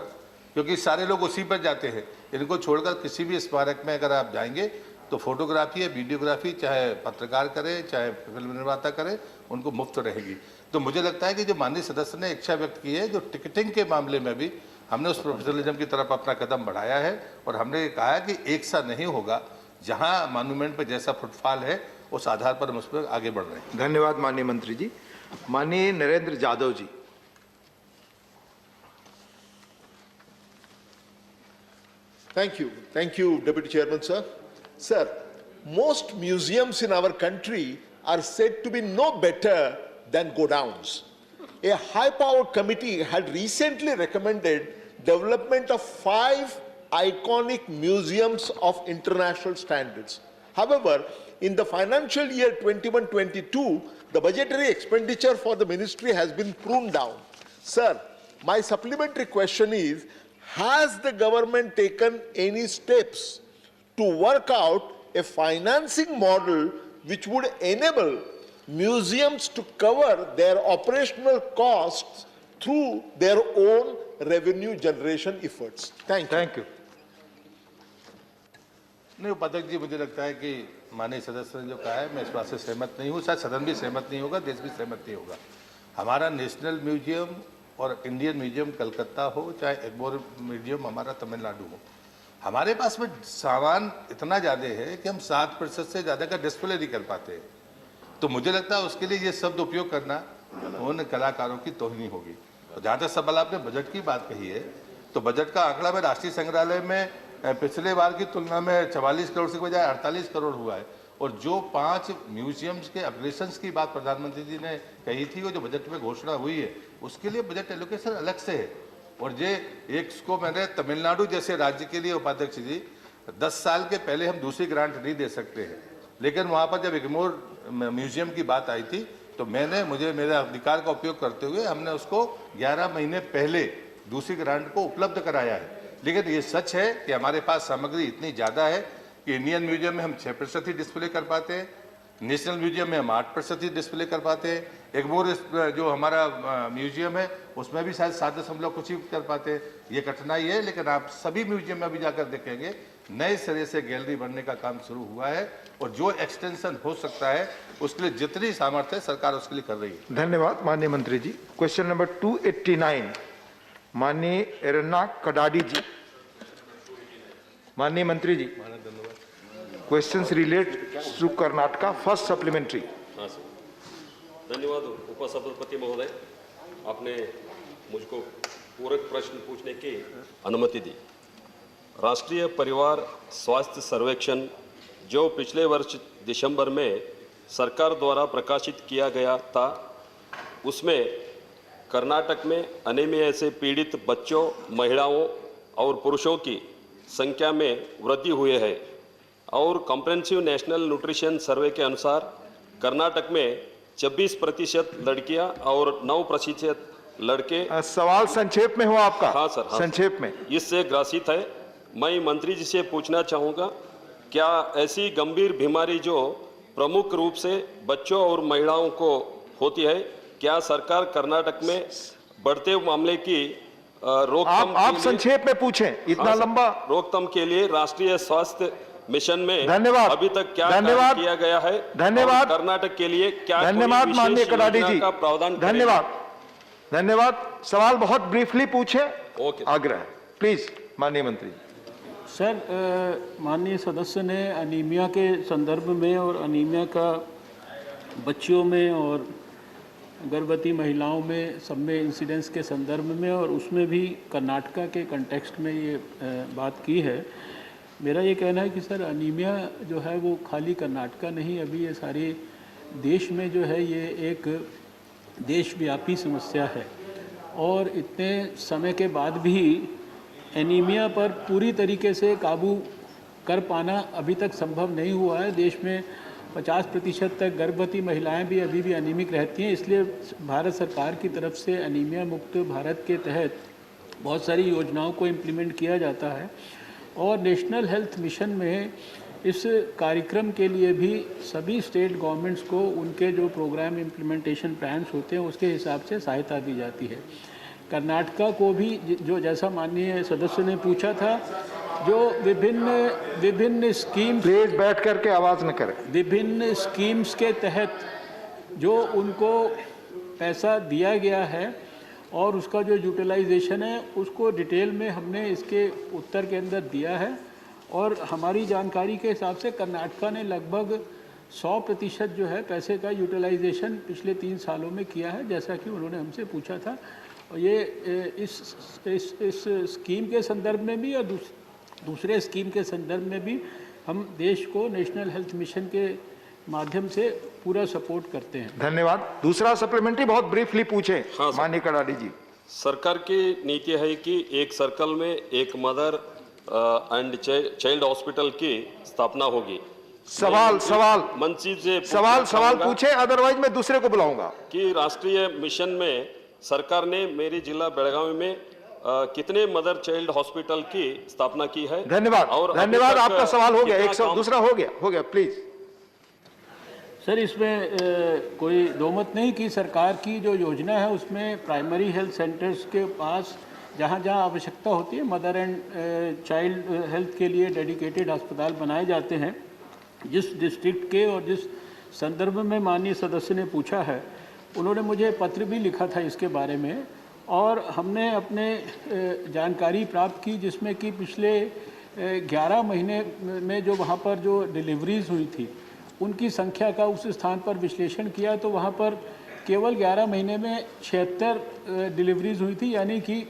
क्योंकि सारे लोग उसी पर जाते हैं, इनको छोड़कर किसी भी स्मारक में अगर आप जाएंगे तो फोटोग्राफी या वीडियोग्राफी चाहे पत्रकार करे चाहे फिल्म निर्माता करे, उनको मुफ्त रहेगी। तो मुझे लगता है कि जो माननीय सदस्य ने इच्छा व्यक्त की है, जो टिकटिंग के मामले में भी हमने उस प्रोफेशनलिज्म की तरफ अपना कदम बढ़ाया है और हमने कहा है कि एक सा नहीं होगा, जहां मॉन्यूमेंट पे जैसा फुटफॉल है उस आधार पर हम उस पर आगे बढ़ रहे हैं। धन्यवाद माननीय मंत्री जी। माननीय Narendra Yadav ji. Thank you, Deputy Chairman, sir. Sir, most museums in our country are said to be no better than godowns. A high-powered committee had recently recommended development of 5 iconic museums of international standards. However, in the financial year 21-22, the budgetary expenditure for the ministry has been pruned down. Sir, my supplementary question is, has the government taken any steps to work out a financing model which would enable museums to cover their operational costs through their own revenue generation efforts? Thank you. नहीं उपाध्यक्ष जी, मुझे लगता है कि माननीय सदस्य ने जो कहा है, मैं इस बात से सहमत नहीं हूँ। शायद सदन भी सहमत नहीं होगा, देश भी सहमत नहीं होगा। हमारा नेशनल म्यूजियम और इंडियन म्यूजियम कलकत्ता हो, चाहे एग्मोर म्यूजियम हमारा तमिलनाडु हो, हमारे पास में सामान इतना ज़्यादा है कि हम 7% से ज़्यादा का डिस्प्ले नहीं कर पाते हैं। तो मुझे लगता है उसके लिए ये शब्द उपयोग करना उन कलाकारों की तौहीन होगी। और जहाँ तक सवाल आपने बजट की बात कही है, तो बजट का आंकड़ा में राष्ट्रीय संग्रहालय में पिछले बार की तुलना में 44 करोड़ से बजाय 48 करोड़ हुआ है। और जो 5 म्यूजियम्स के अपग्रेडेशंस की बात प्रधानमंत्री जी ने कही थी, वो जो बजट में घोषणा हुई है, उसके लिए बजट एलोकेशन अलग से है। और ये एक को मैंने तमिलनाडु जैसे राज्य के लिए उपाध्यक्ष जी 10 साल के पहले हम दूसरी ग्रांट नहीं दे सकते हैं, लेकिन वहाँ पर जब एग्मोर म्यूजियम की बात आई थी तो मुझे मेरे अधिकार का उपयोग करते हुए हमने उसको 11 महीने पहले दूसरी ग्रांट को उपलब्ध कराया है। लेकिन ये सच है कि हमारे पास सामग्री इतनी ज़्यादा है कि इंडियन म्यूजियम में हम 6% ही डिस्प्ले कर पाते हैं, नेशनल म्यूजियम में हम 8% ही डिस्प्ले कर पाते हैं, एग्मोर जो हमारा म्यूजियम है उसमें भी शायद 7 कुछ ही कर पाते हैं। ये कठिनाई है, लेकिन आप सभी म्यूजियम में अभी जाकर देखेंगे नए सिरे से गैलरी बनने का काम शुरू हुआ है और जो एक्सटेंशन हो सकता है उसके लिए जितनी सामर्थ्य है सरकार उसके लिए कर रही है। धन्यवाद माननीय मंत्री जी। क्वेश्चन नंबर 289 माननीय एरन्ना कडाडी जी। माननीय मंत्री जी, questions relate to Karnataka first supplementary. हाँ सर, धन्यवाद उपसभापति महोदय, आपने मुझको पूरक प्रश्न पूछने की अनुमति दी। राष्ट्रीय परिवार स्वास्थ्य सर्वेक्षण जो पिछले वर्ष दिसंबर में सरकार द्वारा प्रकाशित किया गया था, उसमें कर्नाटक में एनीमिया से पीड़ित बच्चों, महिलाओं और पुरुषों की संख्या में वृद्धि हुई है। और कॉम्प्रिहेंसिव नेशनल न्यूट्रिशन सर्वे के अनुसार कर्नाटक में 26% लड़कियां और 9% लड़के। सवाल संक्षेप में हो आपका? हाँ सर, हाँ संक्षेप में। इससे ग्रसित है। मैं मंत्री जी से पूछना चाहूँगा, क्या ऐसी गंभीर बीमारी जो प्रमुख रूप से बच्चों और महिलाओं को होती है, क्या सरकार कर्नाटक में बढ़ते मामले की रोकथाम आप संक्षेप में पूछें, इतना लंबा रोकथाम के लिए राष्ट्रीय स्वास्थ्य मिशन में धन्यवाद अभी तक क्या धन्यवाद किया गया है? धन्यवाद कर्नाटक के लिए क्या धन्यवाद माननीय कडाडी जी, का प्रावधान धन्यवाद धन्यवाद। सवाल बहुत ब्रीफली पूछे, आग्रह प्लीज माननीय मंत्री। सर, माननीय सदस्य ने अनीमिया के संदर्भ में और अनीमिया का बच्चियों में और गर्भवती महिलाओं में सब में इंसिडेंस के संदर्भ में और उसमें भी कर्नाटका के कंटेक्स्ट में ये बात की है। मेरा ये कहना है कि सर अनीमिया जो है वो खाली कर्नाटका नहीं, अभी ये सारे देश में जो है ये एक देशव्यापी समस्या है और इतने समय के बाद भी एनीमिया पर पूरी तरीके से काबू कर पाना अभी तक संभव नहीं हुआ है। देश में 50% तक गर्भवती महिलाएं भी अभी भी अनीमिक रहती हैं। इसलिए भारत सरकार की तरफ से अनीमिया मुक्त भारत के तहत बहुत सारी योजनाओं को इम्प्लीमेंट किया जाता है और नेशनल हेल्थ मिशन में इस कार्यक्रम के लिए भी सभी स्टेट गवर्नमेंट्स को उनके जो प्रोग्राम इम्प्लीमेंटेशन प्लान्स होते हैं उसके हिसाब से सहायता दी जाती है। कर्नाटका को भी जो जैसा माननीय सदस्य ने पूछा था, जो विभिन्न स्कीम, प्लीज बैठ करके आवाज़ न करें, विभिन्न स्कीम्स के तहत जो उनको पैसा दिया गया है और उसका जो यूटिलाइजेशन है उसको डिटेल में हमने इसके उत्तर के अंदर दिया है और हमारी जानकारी के हिसाब से कर्नाटका ने लगभग 100% जो है पैसे का यूटिलाइजेशन पिछले 3 सालों में किया है, जैसा कि उन्होंने हमसे पूछा था। और ये इस स्कीम के संदर्भ में भी और दूसरे स्कीम के संदर्भ में भी हम देश को नेशनल हेल्थ मिशन के माध्यम से पूरा सपोर्ट करते हैं। धन्यवाद। दूसरा सप्लीमेंट्री बहुत ब्रीफली पूछे। हाँ, माननीय कडाडी जी। सरकार की नीति है कि एक सर्कल में एक मदर एंड चाइल्ड हॉस्पिटल की स्थापना होगी। सवाल मंत्री से सवाल पूछे, अदरवाइज मैं दूसरे को बुलाऊंगा। कि राष्ट्रीय मिशन में सरकार ने मेरे जिला बेलगावी में कितने मदर चाइल्ड हॉस्पिटल की स्थापना की है? धन्यवाद। और धन्यवाद, आपका सवाल हो गया। दूसरा हो गया प्लीज। सर इसमें कोई दोमत नहीं कि सरकार की जो योजना है उसमें प्राइमरी हेल्थ सेंटर्स के पास जहाँ जहाँ आवश्यकता होती है मदर एंड चाइल्ड हेल्थ के लिए डेडिकेटेड अस्पताल बनाए जाते हैं। जिस डिस्ट्रिक्ट के और जिस संदर्भ में माननीय सदस्य ने पूछा है, उन्होंने मुझे पत्र भी लिखा था इसके बारे में और हमने अपने जानकारी प्राप्त की जिसमें कि पिछले 11 महीने में जो वहाँ पर जो डिलीवरीज हुई थी उनकी संख्या का उस स्थान पर विश्लेषण किया तो वहाँ पर केवल 11 महीने में 76 डिलीवरीज हुई थी, यानी कि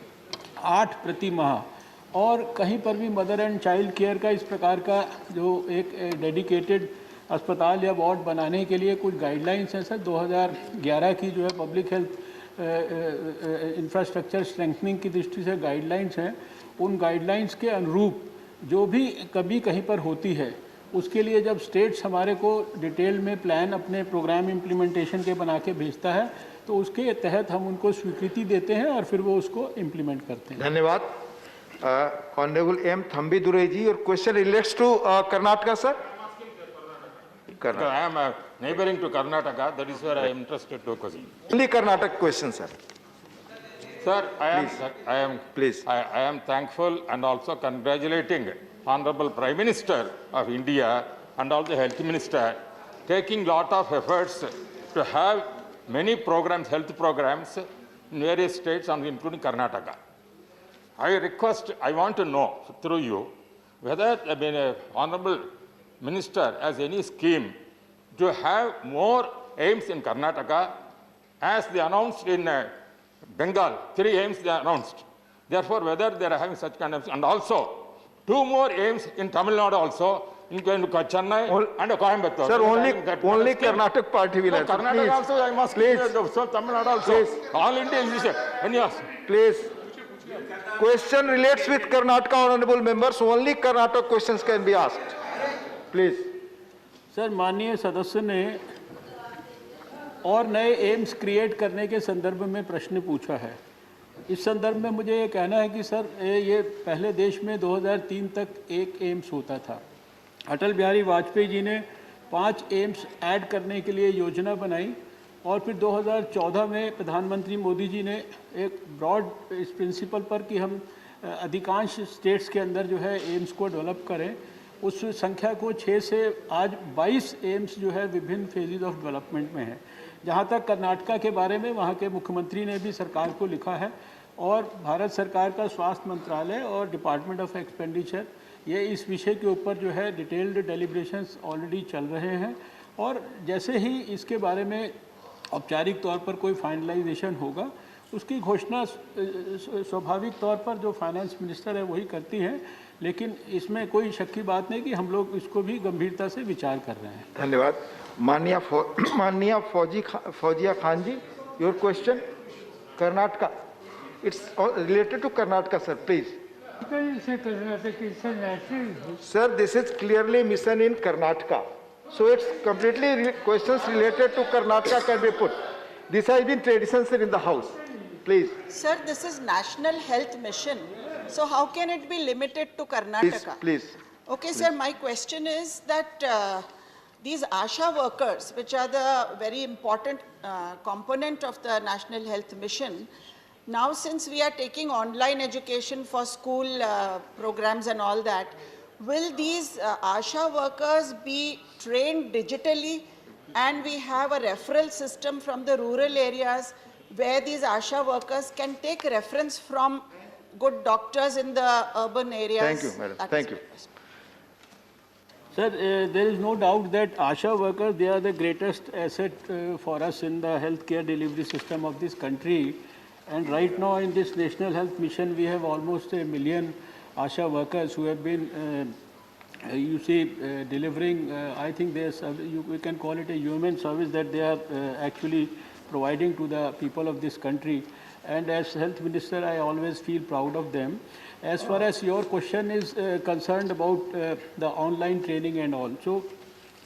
8 प्रति माह। और कहीं पर भी मदर एंड चाइल्ड केयर का इस प्रकार का जो एक डेडिकेटेड अस्पताल या वार्ड बनाने के लिए कुछ गाइडलाइंस हैं सर। 2011 की जो है पब्लिक हेल्थ इंफ्रास्ट्रक्चर स्ट्रेंथनिंग की दृष्टि से गाइडलाइंस हैं। उन गाइडलाइंस के अनुरूप जो भी कभी कहीं पर होती है उसके लिए जब स्टेट्स हमारे को डिटेल में प्लान अपने प्रोग्राम इम्प्लीमेंटेशन के बना के भेजता है तो उसके तहत हम उनको स्वीकृति देते हैं और फिर वो उसको इम्प्लीमेंट करते हैं। धन्यवाद। ऑनरेबल एम थम्बीदुरई जी, और question relates to Karnataka sir. I am neighboring to Karnataka, that is where I am interested to question. Only Karnataka question, sir. Sir, I am thankful and also congratulating Honorable Prime Minister of India and also Health Minister taking lot of efforts to have many programs, health programs in various states and including Karnataka. I want to know through you whether Honorable Minister has any scheme to have more aims in Karnataka as they announced in Bengal, 3 aims they announced. Therefore, whether they are having such kind of, and also 2 more aims in Tamil Nadu also, in Chennai and Coimbatore. Sir, only Karnataka party will answer. Karnataka please. also, I must please. So Tamil Nadu also. Please. All India is yes. Please. Question relates with Karnataka, honorable members. Only Karnataka questions can be asked. Please. Sir माननीय सदस्य ने और नए एम्स क्रिएट करने के संदर्भ में प्रश्न पूछा है। इस संदर्भ में मुझे ये कहना है कि सर ये पहले देश में 2003 तक एक एम्स होता था। अटल बिहारी वाजपेयी जी ने 5 एम्स ऐड करने के लिए योजना बनाई और फिर 2014 में प्रधानमंत्री मोदी जी ने एक ब्रॉड इस प्रिंसिपल पर कि हम अधिकांश स्टेट्स के अंदर जो है एम्स को डेवलप करें, उस संख्या को 6 से आज 22 एम्स जो है विभिन्न फेजेज ऑफ डेवलपमेंट में है। जहाँ तक कर्नाटका के बारे में वहाँ के मुख्यमंत्री ने भी सरकार को लिखा है और भारत सरकार का स्वास्थ्य मंत्रालय और डिपार्टमेंट ऑफ एक्सपेंडिचर ये इस विषय के ऊपर जो है डिटेल्ड डेलिब्रेशंस ऑलरेडी चल रहे हैं और जैसे ही इसके बारे में औपचारिक तौर पर कोई फाइनलाइजेशन होगा उसकी घोषणा स्वाभाविक तौर पर जो फाइनेंस मिनिस्टर है वही करती हैं, लेकिन इसमें कोई शक की बात नहीं कि हम लोग इसको भी गंभीरता से विचार कर रहे हैं। धन्यवाद। माननीय Fauzia Khan ji, your question. Karnataka, it's related to Karnataka sir, please. Sir, this is clearly mission in Karnataka. So it's completely questions related to Karnataka can be put. This has been tradition, sir, in the house. Please. Sir, this is National Health Mission. So how can it be limited to Karnataka? Please. Okay, sir, my question is that these ASHA workers, which are the very important component of the National Health Mission, now since we are taking online education for school programs and all that, will these ASHA workers be trained digitally, and we have a referral system from the rural areas where these ASHA workers can take reference from good doctors in the urban areas? Thank you, madam. Thank you. Sir, there is no doubt that ASHA workers, they are the greatest asset for us in the healthcare delivery system of this country. And right now in this National Health Mission, we have almost 1 million ASHA workers who have been, delivering, I think we can call it a human service that they are actually providing to the people of this country. And as Health Minister, I always feel proud of them. As far as your question is concerned about the online training and all, so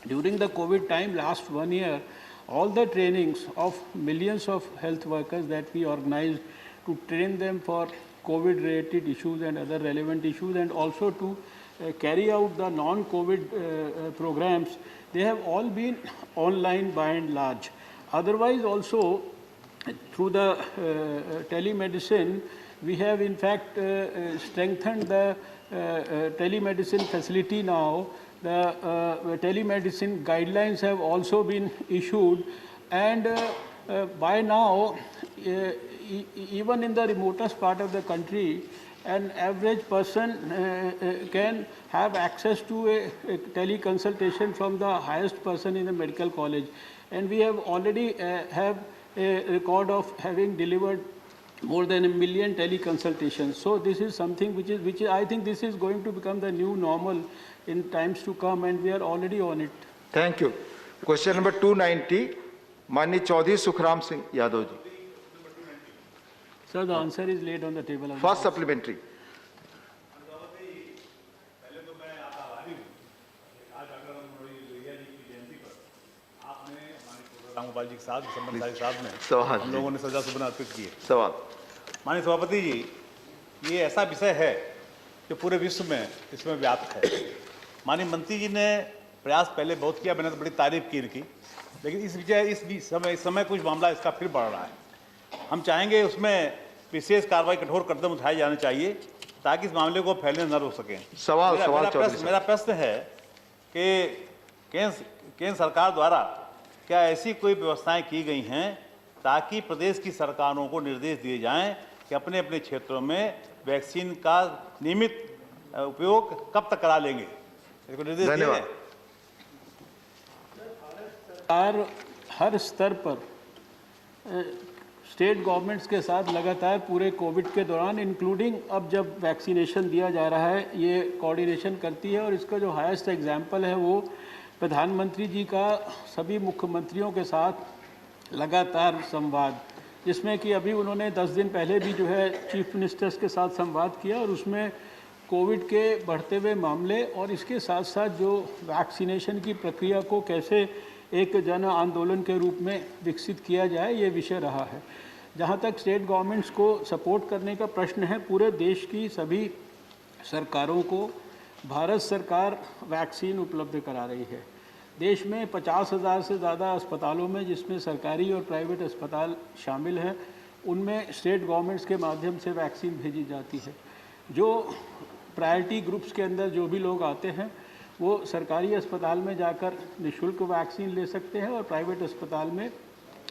during the COVID time, last 1 year, all the trainings of millions of health workers that we organized to train them for COVID-related issues and other relevant issues, and also to carry out the non-COVID programs, they have all been online by and large. Otherwise also, through the telemedicine, we have in fact strengthened the telemedicine facility now. The telemedicine guidelines have also been issued, and by now, even in the remotest part of the country, an average person can have access to a teleconsultation from the highest person in the medical college. And we have already have a record of having delivered more than 1 million teleconsultations. So this is something which is I think this is going to become the new normal in times to come, and we are already on it. Thank you. Question number 290, Mani Chaudhary Sukhram Singh Yadav ji. Sir, the answer is laid on the table. First supplementary. Ramgopal ji के साथ संबंध साहब ने सवाल हम लोगों ने सजा सुबह अर्पित किए। सवाल। माननीय सभापति जी, ये ऐसा विषय है जो पूरे विश्व में इसमें व्याप्त है। माननीय मंत्री जी ने प्रयास पहले बहुत किया, मैंने तो बड़ी तारीफ की इनकी, लेकिन इस समय कुछ मामला इसका फिर बढ़ रहा है। हम चाहेंगे उसमें विशेष कार्रवाई, कठोर कदम उठाए जाने चाहिए ताकि इस मामले को फैलने न रोक सकें। मेरा प्रश्न है कि केंद्र सरकार द्वारा क्या ऐसी कोई व्यवस्थाएं की गई हैं ताकि प्रदेश की सरकारों को निर्देश दिए जाएं कि अपने अपने क्षेत्रों में वैक्सीन का नियमित उपयोग कब तक करा लेंगे? इसको निर्देश दिए जाएं। हर स्तर पर स्टेट गवर्नमेंट्स के साथ लगातार पूरे कोविड के दौरान, इंक्लूडिंग अब जब वैक्सीनेशन दिया जा रहा है, ये कोऑर्डिनेशन करती है। और इसका जो हाईएस्ट एग्जाम्पल है वो प्रधानमंत्री जी का सभी मुख्यमंत्रियों के साथ लगातार संवाद, जिसमें कि अभी उन्होंने 10 दिन पहले भी जो है चीफ मिनिस्टर्स के साथ संवाद किया, और उसमें कोविड के बढ़ते हुए मामले और इसके साथ साथ जो वैक्सीनेशन की प्रक्रिया को कैसे एक जन आंदोलन के रूप में विकसित किया जाए, ये विषय रहा है। जहाँ तक स्टेट गवर्नमेंट्स को सपोर्ट करने का प्रश्न है, पूरे देश की सभी सरकारों को भारत सरकार वैक्सीन उपलब्ध करा रही है। देश में 50,000 से ज़्यादा अस्पतालों में, जिसमें सरकारी और प्राइवेट अस्पताल शामिल हैं, उनमें स्टेट गवर्नमेंट्स के माध्यम से वैक्सीन भेजी जाती है। जो प्रायोरिटी ग्रुप्स के अंदर जो भी लोग आते हैं वो सरकारी अस्पताल में जाकर निःशुल्क वैक्सीन ले सकते हैं, और प्राइवेट अस्पताल में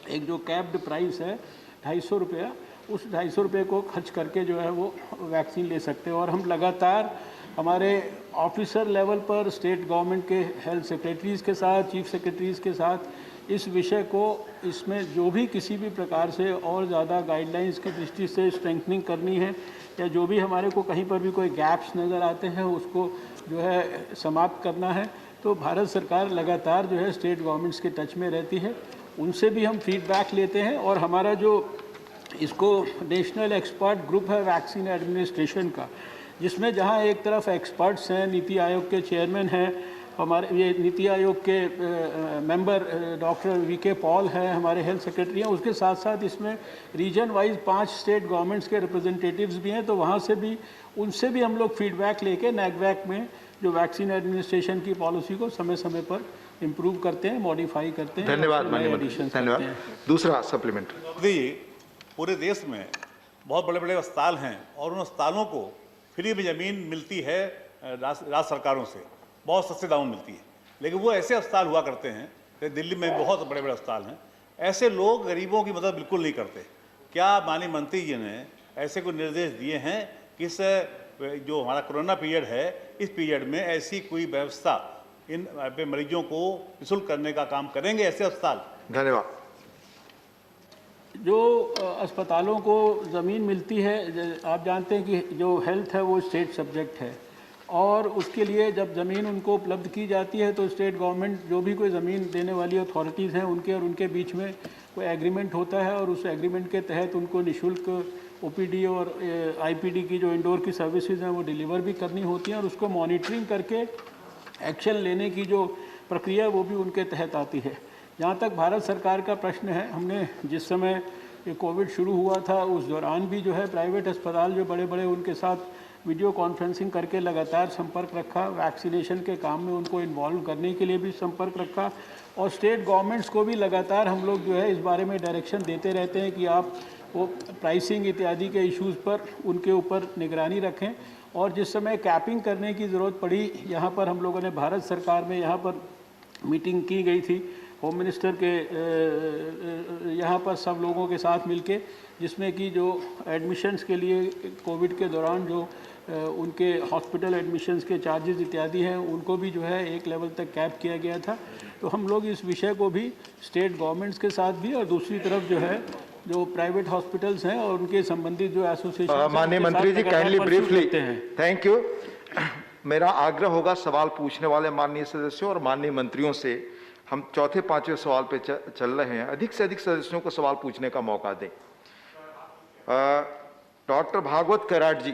एक जो कैप्ड प्राइस है 250 रुपया, उस 250 रुपये को खर्च करके जो है वो वैक्सीन ले सकते हैं। और हम लगातार हमारे ऑफिसर लेवल पर स्टेट गवर्नमेंट के हेल्थ सेक्रेटरीज़ के साथ, चीफ सेक्रेटरीज़ के साथ इस विषय को इसमें जो भी किसी भी प्रकार से और ज़्यादा गाइडलाइंस की दृष्टि से स्ट्रेंथनिंग करनी है या जो भी हमारे को कहीं पर भी कोई गैप्स नज़र आते हैं उसको जो है समाप्त करना है, तो भारत सरकार लगातार जो है स्टेट गवर्नमेंट्स के टच में रहती है, उनसे भी हम फीडबैक लेते हैं। और हमारा जो इसको नेशनल एक्सपर्ट ग्रुप है वैक्सीन एडमिनिस्ट्रेशन का, जिसमें जहां एक तरफ एक्सपर्ट्स हैं, नीति आयोग के चेयरमैन हैं, हमारे ये नीति आयोग के मेंबर डॉक्टर वीके पॉल हैं, हमारे हेल्थ सेक्रेटरी हैं, उसके साथ साथ इसमें रीजन वाइज 5 स्टेट गवर्नमेंट्स के रिप्रेजेंटेटिव्स भी हैं, तो वहाँ से भी उनसे भी हम लोग फीडबैक लेके नैगवैक में जो वैक्सीन एडमिनिस्ट्रेशन की पॉलिसी को समय समय पर इम्प्रूव करते हैं, मॉडिफाई करते हैं। धन्यवाद माननीय मंत्री, धन्यवाद। दूसरा सप्लीमेंट। पूरे देश में बहुत बड़े बड़े अस्पताल हैं और उन अस्पतालों को फ्री में ज़मीन मिलती है राज्य सरकारों से, बहुत सस्ते दामों में मिलती है, लेकिन वो ऐसे अस्पताल हुआ करते हैं, दिल्ली में बहुत बड़े बड़े अस्पताल हैं, ऐसे लोग गरीबों की मदद बिल्कुल नहीं करते। क्या माननीय मंत्री जी ने ऐसे कोई निर्देश दिए हैं कि इस जो हमारा कोरोना पीरियड है, इस पीरियड में ऐसी कोई व्यवस्था इन मरीजों को निःशुल्क करने का काम करेंगे ऐसे अस्पताल? धन्यवाद। जो अस्पतालों को ज़मीन मिलती है, आप जानते हैं कि जो हेल्थ है वो स्टेट सब्जेक्ट है, और उसके लिए जब ज़मीन उनको उपलब्ध की जाती है तो स्टेट गवर्नमेंट जो भी कोई ज़मीन देने वाली अथॉरिटीज़ हैं उनके और उनके बीच में कोई एग्रीमेंट होता है, और उस एग्रीमेंट के तहत उनको निःशुल्क ओपीडी और आईपीडी की जो इंडोर की सर्विसेज हैं वो डिलीवर भी करनी होती हैं, और उसको मॉनिटरिंग करके एक्शन लेने की जो प्रक्रिया वो भी उनके तहत आती है। जहाँ तक भारत सरकार का प्रश्न है, हमने जिस समय ये कोविड शुरू हुआ था उस दौरान भी जो है प्राइवेट अस्पताल जो बड़े बड़े उनके साथ वीडियो कॉन्फ्रेंसिंग करके लगातार संपर्क रखा, वैक्सीनेशन के काम में उनको इन्वॉल्व करने के लिए भी संपर्क रखा, और स्टेट गवर्नमेंट्स को भी लगातार हम लोग जो है इस बारे में डायरेक्शन देते रहते हैं कि आप वो प्राइसिंग इत्यादि के इश्यूज़ पर उनके ऊपर निगरानी रखें। और जिस समय कैपिंग करने की ज़रूरत पड़ी, यहाँ पर हम लोगों ने भारत सरकार में यहाँ पर मीटिंग की गई थी होम मिनिस्टर के यहाँ पर सब लोगों के साथ मिलके, जिसमें कि जो एडमिशन्स के लिए कोविड के दौरान जो उनके हॉस्पिटल एडमिशन्स के चार्जेस इत्यादि हैं उनको भी जो है एक लेवल तक कैप किया गया था। तो हम लोग इस विषय को भी स्टेट गवर्नमेंट्स के साथ भी और दूसरी तरफ जो है जो प्राइवेट हॉस्पिटल्स हैं और उनके संबंधित जो एसोसिएशन माननीय मंत्री जी काइंडली ब्रीफली, थैंक यू। मेरा आग्रह होगा सवाल पूछने वाले माननीय सदस्यों और माननीय मंत्रियों से, हम चौथे पांचवें सवाल पे चल रहे हैं, अधिक से अधिक सदस्यों को सवाल पूछने का मौका दें। डॉक्टर भागवत कराट जी।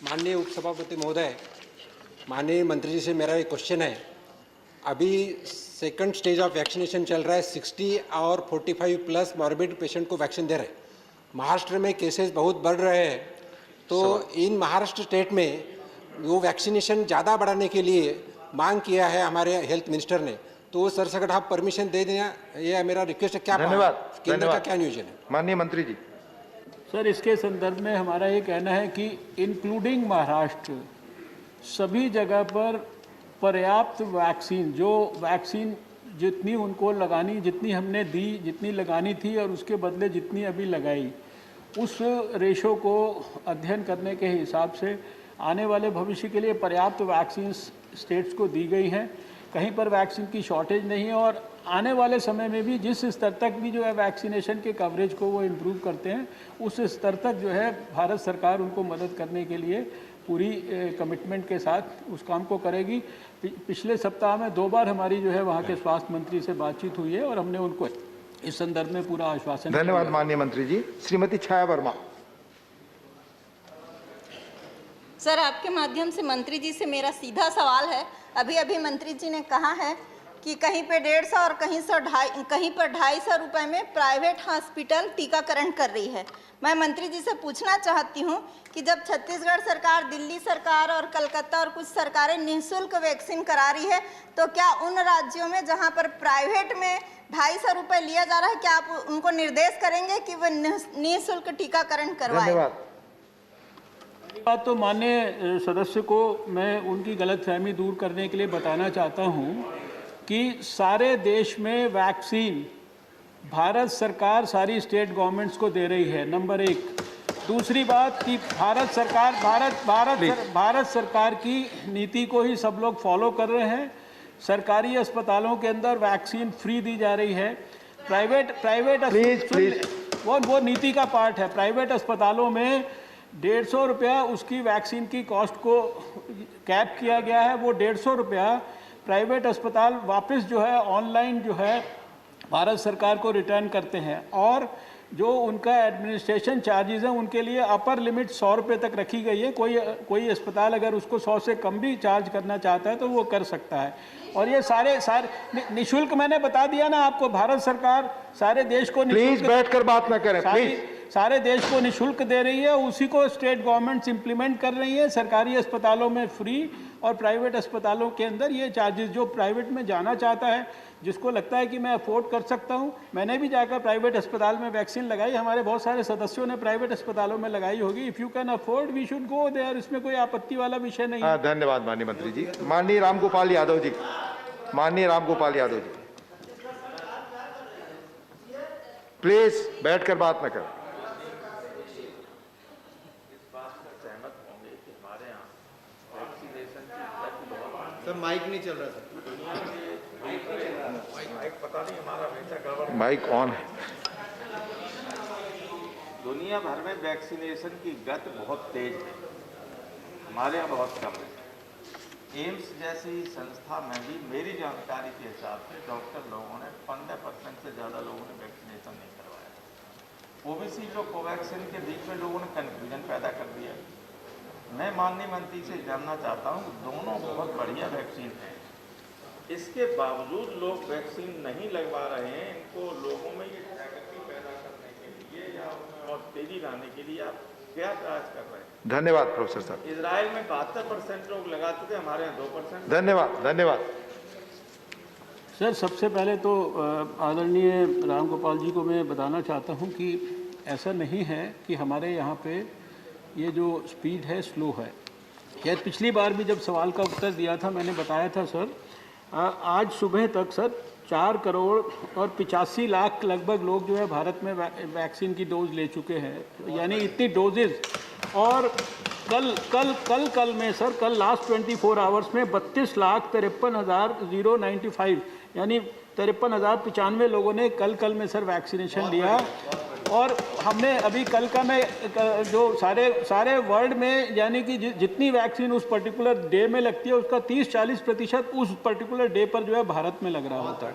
माननीय उपसभापति महोदय, माननीय मंत्री जी से मेरा एक क्वेश्चन है। अभी सेकंड स्टेज ऑफ वैक्सीनेशन चल रहा है, 60 और 45 प्लस मॉर्बिड पेशेंट को वैक्सीन दे रहे हैं। महाराष्ट्र में केसेस बहुत बढ़ रहे हैं, तो इन महाराष्ट्र स्टेट में वो वैक्सीनेशन ज़्यादा बढ़ाने के लिए मांग किया है हमारे हेल्थ मिनिस्टर ने, तो वो सरसकट आप परमिशन दे देना, ये मेरा रिक्वेस्ट है। क्या धन्यवाद। केंद्र का क्या नियोजन है? माननीय मंत्री जी। सर, इसके संदर्भ में हमारा ये कहना है कि इंक्लूडिंग महाराष्ट्र सभी जगह पर पर्याप्त वैक्सीन, जो वैक्सीन जितनी उनको लगानी, जितनी हमने दी, जितनी लगानी थी और उसके बदले जितनी अभी लगाई, उस रेशो को अध्ययन करने के हिसाब से आने वाले भविष्य के लिए पर्याप्त वैक्सीन स्टेट्स को दी गई हैं। कहीं पर वैक्सीन की शॉर्टेज नहीं है, और आने वाले समय में भी जिस स्तर तक भी जो है वैक्सीनेशन के कवरेज को वो इम्प्रूव करते हैं, उस स्तर तक जो है भारत सरकार उनको मदद करने के लिए पूरी कमिटमेंट के साथ उस काम को करेगी। पिछले सप्ताह में 2 बार हमारी जो है वहाँ के स्वास्थ्य मंत्री से बातचीत हुई है और हमने उनको इस संदर्भ में पूरा आश्वासन। धन्यवाद माननीय मंत्री जी। श्रीमती छाया वर्मा। सर, आपके माध्यम से मंत्री जी से मेरा सीधा सवाल है। अभी मंत्री जी ने कहा है कि कहीं पे 150 और कहीं पर 250 रुपए में प्राइवेट हॉस्पिटल टीकाकरण कर रही है। मैं मंत्री जी से पूछना चाहती हूं कि जब छत्तीसगढ़ सरकार, दिल्ली सरकार और कलकत्ता और कुछ सरकारें निःशुल्क वैक्सीन करा रही है, तो क्या उन राज्यों में जहां पर प्राइवेट में 250 रुपए लिया जा रहा है, क्या आप उनको निर्देश करेंगे कि वो निःशुल्क टीकाकरण करवाएं? धन्यवाद। बात तो माननीय सदस्य को मैं उनकी गलतफहमी दूर करने के लिए बताना चाहता हूं कि सारे देश में वैक्सीन भारत सरकार सारी स्टेट गवर्नमेंट्स को दे रही है, नंबर 1। दूसरी बात कि भारत सरकार की नीति को ही सब लोग फॉलो कर रहे हैं। सरकारी अस्पतालों के अंदर वैक्सीन फ्री दी जा रही है। प्राइवेट वो नीति का पार्ट है। प्राइवेट अस्पतालों में 150 रुपया उसकी वैक्सीन की कॉस्ट को कैप किया गया है। वो 150 रुपया प्राइवेट अस्पताल वापस जो है ऑनलाइन जो है भारत सरकार को रिटर्न करते हैं, और जो उनका एडमिनिस्ट्रेशन चार्जेस हैं उनके लिए अपर लिमिट 100 रुपये तक रखी गई है। कोई अस्पताल अगर उसको 100 से कम भी चार्ज करना चाहता है तो वो कर सकता है। और ये सारे निःशुल्क, मैंने बता दिया ना आपको, भारत सरकार सारे देश को प्लीज बैठकर बात ना करें प्लीज। सारे देश को निःशुल्क दे रही है, उसी को स्टेट गवर्नमेंट्स इंप्लीमेंट कर रही है। सरकारी अस्पतालों में फ्री और प्राइवेट अस्पतालों के अंदर ये चार्जेस। जो प्राइवेट में जाना चाहता है, जिसको लगता है कि मैं अफोर्ड कर सकता हूँ, मैंने भी जाकर प्राइवेट अस्पताल में वैक्सीन लगाई, हमारे बहुत सारे सदस्यों ने प्राइवेट अस्पतालों में लगाई होगी। If you can afford we should go there, इसमें कोई आपत्ति वाला विषय नहीं है। धन्यवाद माननीय मंत्री जी। माननीय रामगोपाल यादव जी, माननीय रामगोपाल यादव जी, प्लीज बैठकर बात न करें। सर माइक नहीं चल रहा सर। माइक ऑन है। दुनिया भर में वैक्सीनेशन की गति बहुत तेज है, हमारे यहाँ बहुत कम है। एम्स जैसी संस्था में भी मेरी जानकारी के हिसाब से डॉक्टर लोगों ने 15% से ज़्यादा लोगों ने वैक्सीनेशन नहीं करवाया। कोविशील्ड और कोवैक्सीन के बीच में लोगों ने कन्फ्यूजन पैदा कर दिया। मैं माननीय मंत्री से जानना चाहता हूँ, दोनों बहुत बढ़िया वैक्सीन हैं, इसके बावजूद लोग वैक्सीन नहीं लगवा रहे हैं। इनको लोगों में ये जागृति पैदा करने के लिए या और तेजी लाने के लिए आप क्या प्रयास कर रहे हैं? धन्यवाद प्रोफेसर साहब। इजराइल में 72% लोग लगाते थे, हमारे यहाँ 2%। धन्यवाद धन्यवाद सर। सबसे पहले तो आदरणीय रामगोपाल जी को मैं बताना चाहता हूँ कि ऐसा नहीं है कि हमारे यहाँ पे ये जो स्पीड है स्लो है। यह पिछली बार भी जब सवाल का उत्तर दिया था मैंने बताया था सर, आज सुबह तक सर 4 करोड़ और 85 लाख लगभग लोग जो है भारत में वैक्सीन की डोज ले चुके हैं, यानी इतनी डोजेज। और कल में सर, कल लास्ट 24 आवर्स में 32,53,095 यानी 53,095 लोगों ने कल में सर वैक्सीनेशन लिया। और हमने अभी कल का में जो सारे वर्ल्ड में यानी कि जितनी वैक्सीन उस पर्टिकुलर डे में लगती है उसका 30-40% उस पर्टिकुलर डे पर जो है भारत में लग रहा होता है।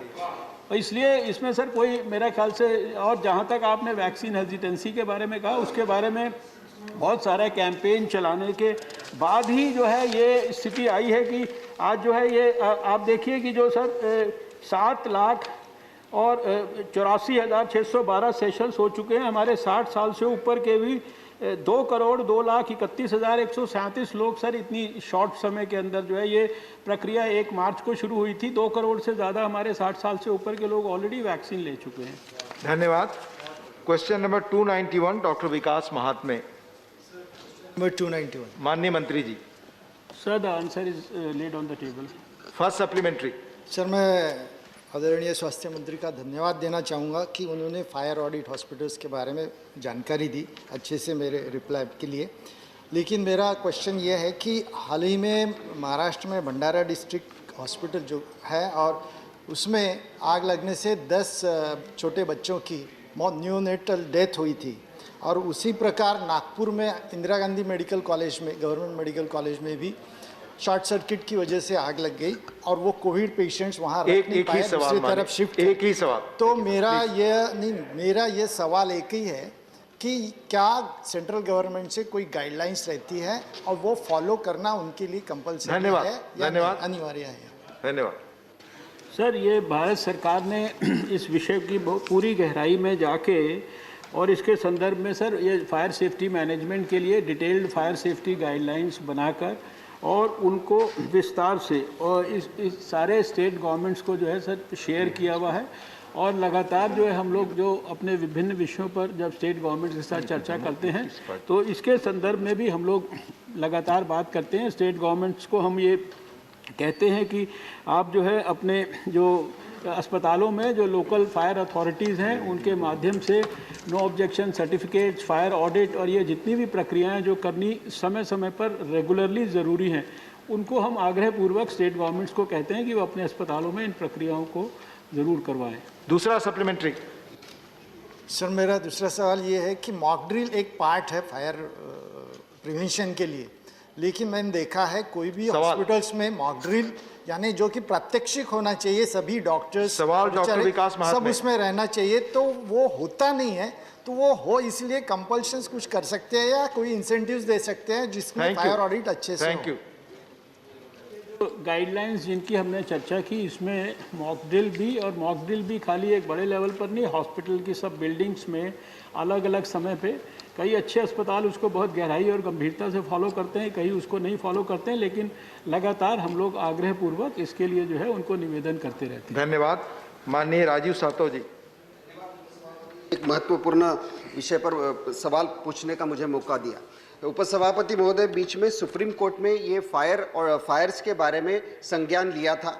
और इसलिए इसमें सर कोई मेरा ख्याल से, और जहाँ तक आपने वैक्सीन हेजिटेंसी के बारे में कहा, उसके बारे में बहुत सारा कैंपेन चलाने के बाद ही जो है ये स्थिति आई है कि आज जो है ये आप देखिए कि जो सर 7 लाख और 84,612 सेशंस हो चुके हैं। हमारे 60 साल से ऊपर के भी 2 करोड़ 2,31,137 लोग सर इतनी शॉर्ट समय के अंदर जो है ये प्रक्रिया 1 मार्च को शुरू हुई थी। 2 करोड़ से ज़्यादा हमारे 60 साल से ऊपर के लोग ऑलरेडी वैक्सीन ले चुके हैं। धन्यवाद। क्वेश्चन नंबर 291 डॉक्टर विकास महात्मे। नंबर 291। माननीय मंत्री जी। Sir the answer is laid on the table. First supplementary. Sir मैं आदरणीय स्वास्थ्य मंत्री का धन्यवाद देना चाहूँगा कि उन्होंने फायर ऑडिट हॉस्पिटल्स के बारे में जानकारी दी अच्छे से मेरे रिप्लाई के लिए। लेकिन मेरा क्वेश्चन ये है कि हाल ही में महाराष्ट्र में भंडारा डिस्ट्रिक्ट हॉस्पिटल जो है और उसमें आग लगने से 10 छोटे बच्चों की न्यूनेटल डेथ हुई थी। और उसी प्रकार नागपुर में इंदिरा गांधी मेडिकल कॉलेज में, गवर्नमेंट मेडिकल कॉलेज में भी शॉर्ट सर्किट की वजह से आग लग गई और वो कोविड पेशेंट्स वहाँ रख नहीं पाए, दूसरी तरफ शिफ्ट। एक ही सवाल। तो मेरा ये सवाल एक ही है कि क्या सेंट्रल गवर्नमेंट से कोई गाइडलाइंस रहती है और वो फॉलो करना उनके लिए कंपलसरी है या अनिवार्य है? धन्यवाद सर। ये भारत सरकार ने इस विषय की पूरी गहराई में जाके और इसके संदर्भ में सर ये फायर सेफ्टी मैनेजमेंट के लिए डिटेल्ड फायर सेफ्टी गाइडलाइंस बनाकर और उनको विस्तार से और इस सारे स्टेट गवर्नमेंट्स को जो है सर शेयर किया हुआ है। और लगातार जो है हम लोग जो अपने विभिन्न विषयों पर जब स्टेट गवर्नमेंट के साथ चर्चा करते हैं तो इसके संदर्भ में भी हम लोग लगातार बात करते हैं। स्टेट गवर्नमेंट्स को हम ये कहते हैं कि आप जो है अपने जो अस्पतालों में जो लोकल फायर अथॉरिटीज़ हैं उनके माध्यम से no objection certificates, fire audit और ये जितनी भी प्रक्रियाएं जो करनी समय समय पर रेगुलरली ज़रूरी हैं, उनको हम आग्रहपूर्वक स्टेट गवर्नमेंट्स को कहते हैं कि वो अपने अस्पतालों में इन प्रक्रियाओं को ज़रूर करवाएं। दूसरा सप्लीमेंट्री। सर मेरा दूसरा सवाल ये है कि मॉक ड्रिल एक पार्ट है फायर प्रिवेंशन के लिए, लेकिन मैंने देखा है कोई भी हॉस्पिटल्स में मॉक ड्रिल यानी जो कि प्रात्यक्षिक होना चाहिए, सभी डॉक्टर्स सवाल डॉक्टर विकास सब महात्मे उसमें रहना चाहिए, तो वो होता नहीं है। तो वो हो इसलिए कंपल्शंस कुछ कर सकते हैं या कोई इंसेंटिव्स दे सकते हैं जिसमें फायर ऑडिट अच्छे से थैंक यू। गाइडलाइंस जिनकी हमने चर्चा की, इसमें मॉक ड्रिल भी, और मॉक ड्रिल भी खाली एक बड़े लेवल पर नहीं, हॉस्पिटल की सब बिल्डिंग्स में अलग अलग समय पे कई अच्छे अस्पताल उसको बहुत गहराई और गंभीरता से फॉलो करते हैं, कई उसको नहीं फॉलो करते हैं, लेकिन लगातार हम लोग आग्रहपूर्वक इसके लिए जो है उनको निवेदन करते रहते हैं। धन्यवाद। माननीय राजीव सातव जी। एक महत्वपूर्ण विषय पर सवाल पूछने का मुझे मौका दिया। उपसभापति महोदय, बीच में सुप्रीम कोर्ट में ये फायर्स के बारे में संज्ञान लिया था।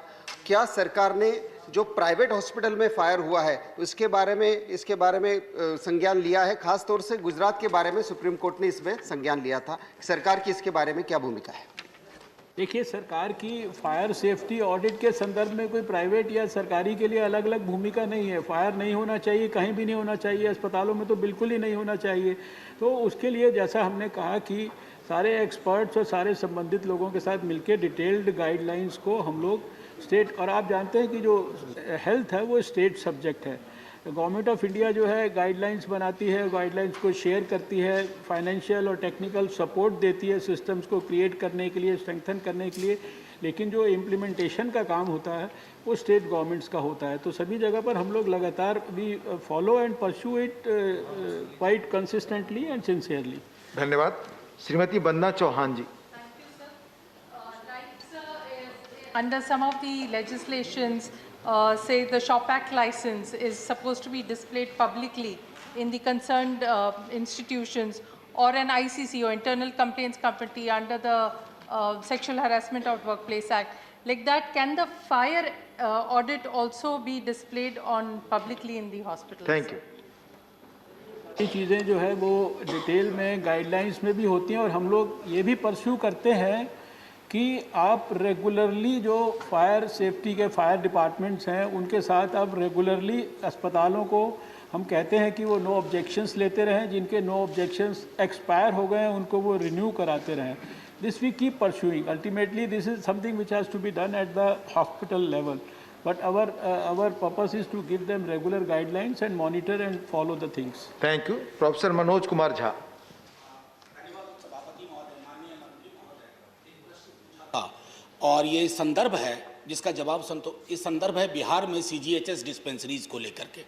क्या सरकार ने जो प्राइवेट हॉस्पिटल में फायर हुआ है इसके बारे में संज्ञान लिया है? खास तौर से गुजरात के बारे में सुप्रीम कोर्ट ने इसमें संज्ञान लिया था। सरकार की इसके बारे में क्या भूमिका है? देखिए, सरकार की फायर सेफ्टी ऑडिट के संदर्भ में कोई प्राइवेट या सरकारी के लिए अलग अलग भूमिका नहीं है। फायर नहीं होना चाहिए, कहीं भी नहीं होना चाहिए, अस्पतालों में तो बिल्कुल ही नहीं होना चाहिए। तो उसके लिए जैसा हमने कहा कि सारे एक्सपर्ट्स और सारे संबंधित लोगों के साथ मिलकर डिटेल्ड गाइडलाइंस को हम लोग स्टेट, और आप जानते हैं कि जो हेल्थ है वो स्टेट सब्जेक्ट है। गवर्नमेंट ऑफ इंडिया जो है गाइडलाइंस बनाती है, गाइडलाइंस को शेयर करती है, फाइनेंशियल और टेक्निकल सपोर्ट देती है सिस्टम्स को क्रिएट करने के लिए, स्ट्रेंथन करने के लिए, लेकिन जो इम्प्लीमेंटेशन का काम होता है वो स्टेट गवर्नमेंट्स का होता है। तो सभी जगह पर हम लोग लगातार we follow and pursue it quite consistently and sincerely. धन्यवाद। श्रीमती वंदना चौहान जी। Under some of the legislations, say the Shop Act license is supposed to be displayed publicly in the concerned institutions, or an ICC or Internal Complaints Committee under the Sexual Harassment of Workplace Act. Like that, can the fire audit also be displayed on publicly in the hospitals? Thank you. ये चीज़ें जो है वो डिटेल में गाइडलाइंस में भी होती हैं, और हम लोग ये भी परस्यू करते हैं कि आप रेगुलरली जो फायर सेफ्टी के फायर डिपार्टमेंट्स हैं उनके साथ आप रेगुलरली अस्पतालों को हम कहते हैं कि वो नो ऑब्जेक्शंस लेते रहें, जिनके नो ऑब्जेक्शंस एक्सपायर हो गए हैं उनको वो रिन्यू कराते रहें। This we keep pursuing. Ultimately this is something which has to be done at the hospital level, but our purpose is to give them regular guidelines and monitor and follow the things. Thank you. Professor Manoj Kumar Jha. और ये संदर्भ है जिसका जवाब इस संदर्भ है बिहार में CGHS डिस्पेंसरीज को लेकर के।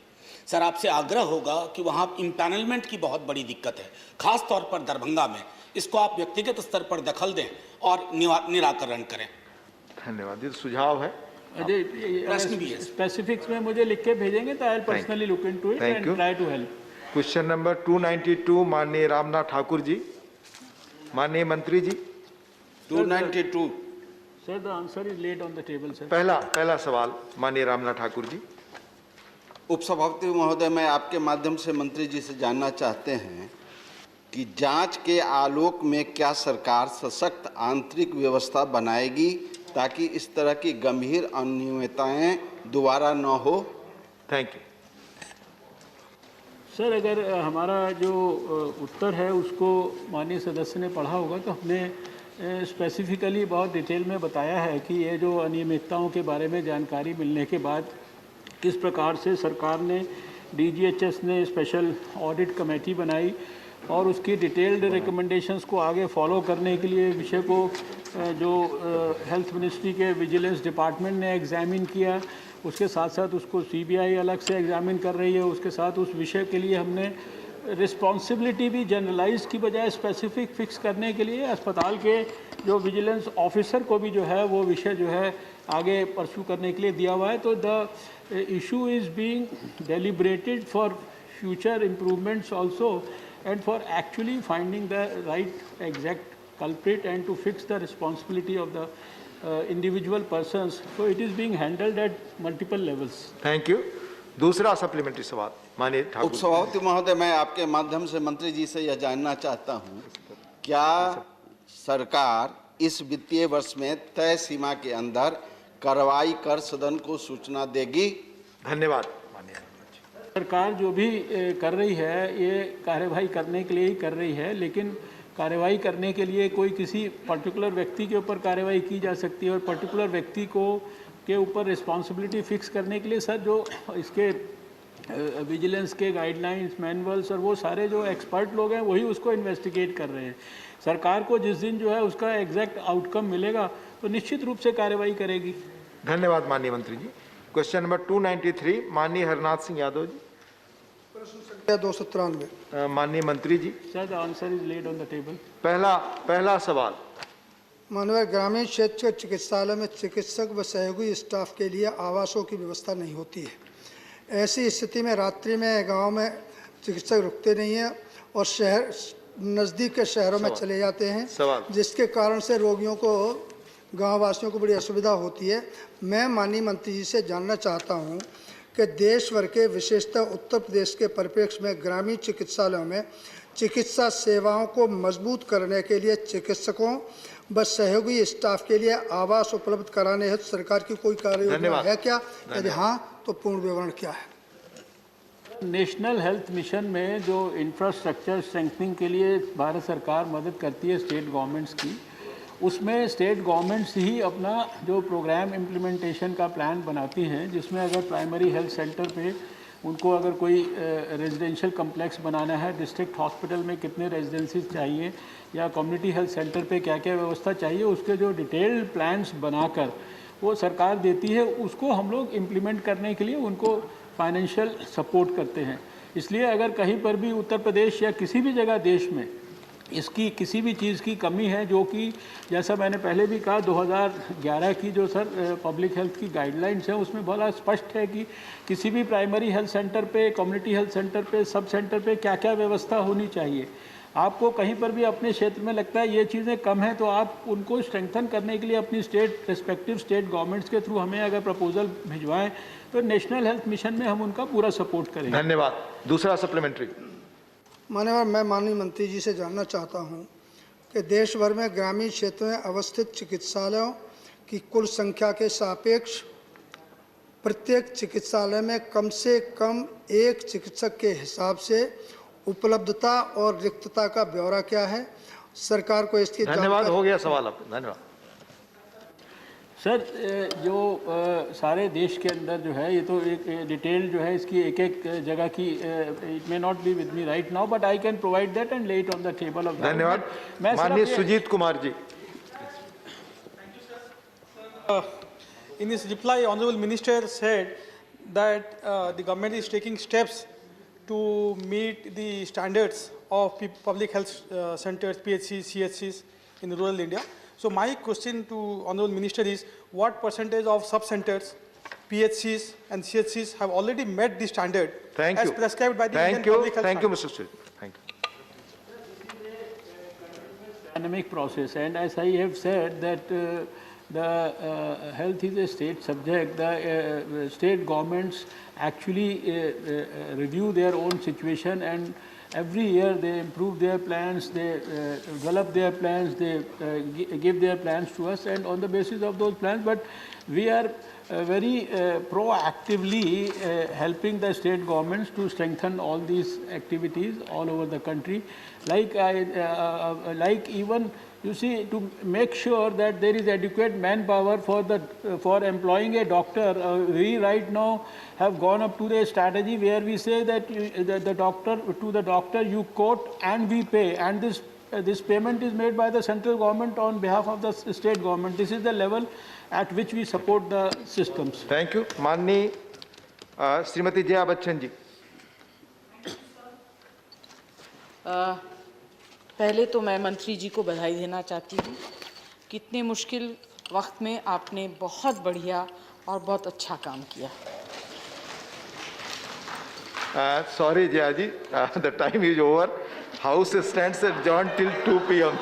सर, आपसे आग्रह होगा कि वहाँ इम्पैनलमेंट की बहुत बड़ी दिक्कत है, खास तौर पर दरभंगा में। इसको आप व्यक्तिगत स्तर पर दखल दें और निराकरण करें। धन्यवाद। ये सुझाव है। प्रश्न भी है। स्पेसिफिक्स में मुझे लिख के भेजेंगे तो I personally look into it and try to help. Question number 292 माननीय रामनाथ ठाकुर जी। माननीय मंत्री जी। 292 sir, the answer is laid on the table sir. पहला सवाल माननीय रामनाथ ठाकुर जी। उपसभापति महोदय, मैं आपके माध्यम से मंत्री जी से जानना चाहते हैं कि जांच के आलोक में क्या सरकार सशक्त आंतरिक व्यवस्था बनाएगी ताकि इस तरह की गंभीर अनियमितताएं दोबारा न हो? Thank you sir. अगर हमारा जो उत्तर है उसको माननीय सदस्य ने पढ़ा होगा तो हमने स्पेसिफिकली बहुत डिटेल में बताया है कि ये जो अनियमितताओं के बारे में जानकारी मिलने के बाद किस प्रकार से सरकार ने, DGHS ने स्पेशल ऑडिट कमेटी बनाई और उसकी डिटेल्ड रिकमेंडेशंस को आगे फॉलो करने के लिए विषय को जो हेल्थ मिनिस्ट्री के विजिलेंस डिपार्टमेंट ने एग्जामिन किया, उसके साथ साथ उसको CBI अलग से एग्जामिन कर रही है। उसके साथ उस विषय के लिए हमने रिस्पॉन्सिबिलिटी भी जनरलाइज की बजाय स्पेसिफिक फिक्स करने के लिए अस्पताल के जो विजिलेंस ऑफिसर को भी जो है वो विषय जो है आगे परस्यू करने के लिए दिया हुआ है। तो the issue is being deliberated for future improvements also and for actually finding the right exact culprit and to fix the responsibility of the individual persons. So it is being handled at multiple levels. Thank you. दूसरा सप्लीमेंट्री सवाल माननीय ठाकुर। उपसभापति महोदय, मैं आपके माध्यम से मंत्री जी से यह जानना चाहता हूं, क्या सरकार इस वित्तीय वर्ष में तय सीमा के अंदर कार्रवाई कर सदन को सूचना देगी? धन्यवाद। सरकार जो भी कर रही है ये कार्यवाही करने के लिए ही कर रही है, लेकिन कार्यवाही करने के लिए कोई किसी पर्टिकुलर व्यक्ति के ऊपर कार्यवाही की जा सकती है और पर्टिकुलर व्यक्ति को के ऊपर रिस्पॉन्सिबिलिटी फिक्स करने के लिए सर जो इसके विजिलेंस के गाइडलाइंस मैनुअल्स और वो सारे जो एक्सपर्ट लोग हैं वही उसको इन्वेस्टिगेट कर रहे हैं। सरकार को जिस दिन जो है उसका एग्जैक्ट आउटकम मिलेगा तो निश्चित रूप से कार्रवाई करेगी। धन्यवाद माननीय मंत्री जी। क्वेश्चन नंबर 293 माननीय हरनाथ सिंह यादव जी। प्रश्न संख्या 293 माननीय मंत्री जी। Sir the answer is laid on the table. पहला सवाल, माननीय ग्रामीण क्षेत्र के चिकित्सालय में चिकित्सक व सहयोगी स्टाफ के लिए आवासों की व्यवस्था नहीं होती है। ऐसी स्थिति में रात्रि में गांव में चिकित्सक रुकते नहीं हैं और शहर नज़दीक के शहरों में चले जाते हैं, जिसके कारण से रोगियों को गाँव वासियों को बड़ी असुविधा होती है। मैं माननीय मंत्री जी से जानना चाहता हूं कि देश भर के विशेषतः उत्तर प्रदेश के परिप्रेक्ष्य में ग्रामीण चिकित्सालयों में चिकित्सा सेवाओं को मजबूत करने के लिए चिकित्सकों व सहयोगी स्टाफ के लिए आवास उपलब्ध कराने हेतु सरकार की कोई कार्ययोजना है क्या? यदि हाँ तो पूर्ण विवरण क्या है? नेशनल हेल्थ मिशन में जो इंफ्रास्ट्रक्चर स्ट्रेंथनिंग के लिए भारत सरकार मदद करती है स्टेट गवर्नमेंट्स की, उसमें स्टेट गवर्नमेंट्स ही अपना जो प्रोग्राम इम्प्लीमेंटेशन का प्लान बनाती हैं, जिसमें अगर प्राइमरी हेल्थ सेंटर पे उनको अगर कोई रेजिडेंशियल कम्प्लेक्स बनाना है, डिस्ट्रिक्ट हॉस्पिटल में कितने रेजिडेंसीज चाहिए या कम्युनिटी हेल्थ सेंटर पे क्या क्या व्यवस्था चाहिए, उसके जो डिटेल्ड प्लान्स बनाकर वो सरकार देती है, उसको हम लोग इम्प्लीमेंट करने के लिए उनको फाइनेंशियल सपोर्ट करते हैं। इसलिए अगर कहीं पर भी उत्तर प्रदेश या किसी भी जगह देश में इसकी किसी भी चीज़ की कमी है, जो कि जैसा मैंने पहले भी कहा 2011 की जो सर पब्लिक हेल्थ की गाइडलाइंस है उसमें बड़ा स्पष्ट है कि किसी भी प्राइमरी हेल्थ सेंटर पे, कम्युनिटी हेल्थ सेंटर पे, सब सेंटर पे क्या क्या व्यवस्था होनी चाहिए। आपको कहीं पर भी अपने क्षेत्र में लगता है ये चीज़ें कम हैं तो आप उनको स्ट्रेंथन करने के लिए अपनी रिस्पेक्टिव स्टेट गवर्नमेंट्स के थ्रू हमें अगर प्रपोजल भिजवाएं तो नेशनल हेल्थ मिशन में हम उनका पूरा सपोर्ट करेंगे। धन्यवाद। दूसरा सप्लीमेंट्री। माननीय मैं माननीय मंत्री जी से जानना चाहता हूं कि देश भर में ग्रामीण क्षेत्रों में अवस्थित चिकित्सालयों की कुल संख्या के सापेक्ष प्रत्येक चिकित्सालय में कम से कम एक चिकित्सक के हिसाब से उपलब्धता और रिक्तता का ब्यौरा क्या है? सरकार को इसकी धन्यवाद। हो गया सवाल आपका। धन्यवाद सर। जो सारे देश के अंदर जो है ये तो एक डिटेल जो है इसकी एक एक जगह की it may not be with me right now but I can provide that and lay it on the table of. धन्यवाद। माननीय Sujit Kumar ji. In his reply, Honorable Minister said that the government is taking steps to meet the standards of public health centers, PHCs, CHCs in rural India. So my question to Honorable Minister is, what percentage of sub-centers, PHCs and CHCs have already met the standard as prescribed by the Indian Public Health Thank you, Mr. Sri. Thank you. Dynamic process, and as I have said that the health is a state subject. The state governments actually review their own situation, and every year they improve their plans, they develop their plans, they give their plans to us, and on the basis of those plans, but we are very proactively helping the state governments to strengthen all these activities all over the country. Like even you see, to make sure that there is adequate manpower for employing a doctor, we right now have gone up to the strategy where we say that the doctor you quote and we pay, and this payment is made by the central government on behalf of the state government. This is the level at which we support the systems. Thank you. माननीय श्रीमती जया बच्चन जी। पहले तो मैं मंत्री जी को बधाई देना चाहती हूँ कि इतने मुश्किल वक्त में आपने बहुत बढ़िया और बहुत अच्छा काम किया। Sorry Jaya ji, the time is over. House stands adjourned till 2 p.m.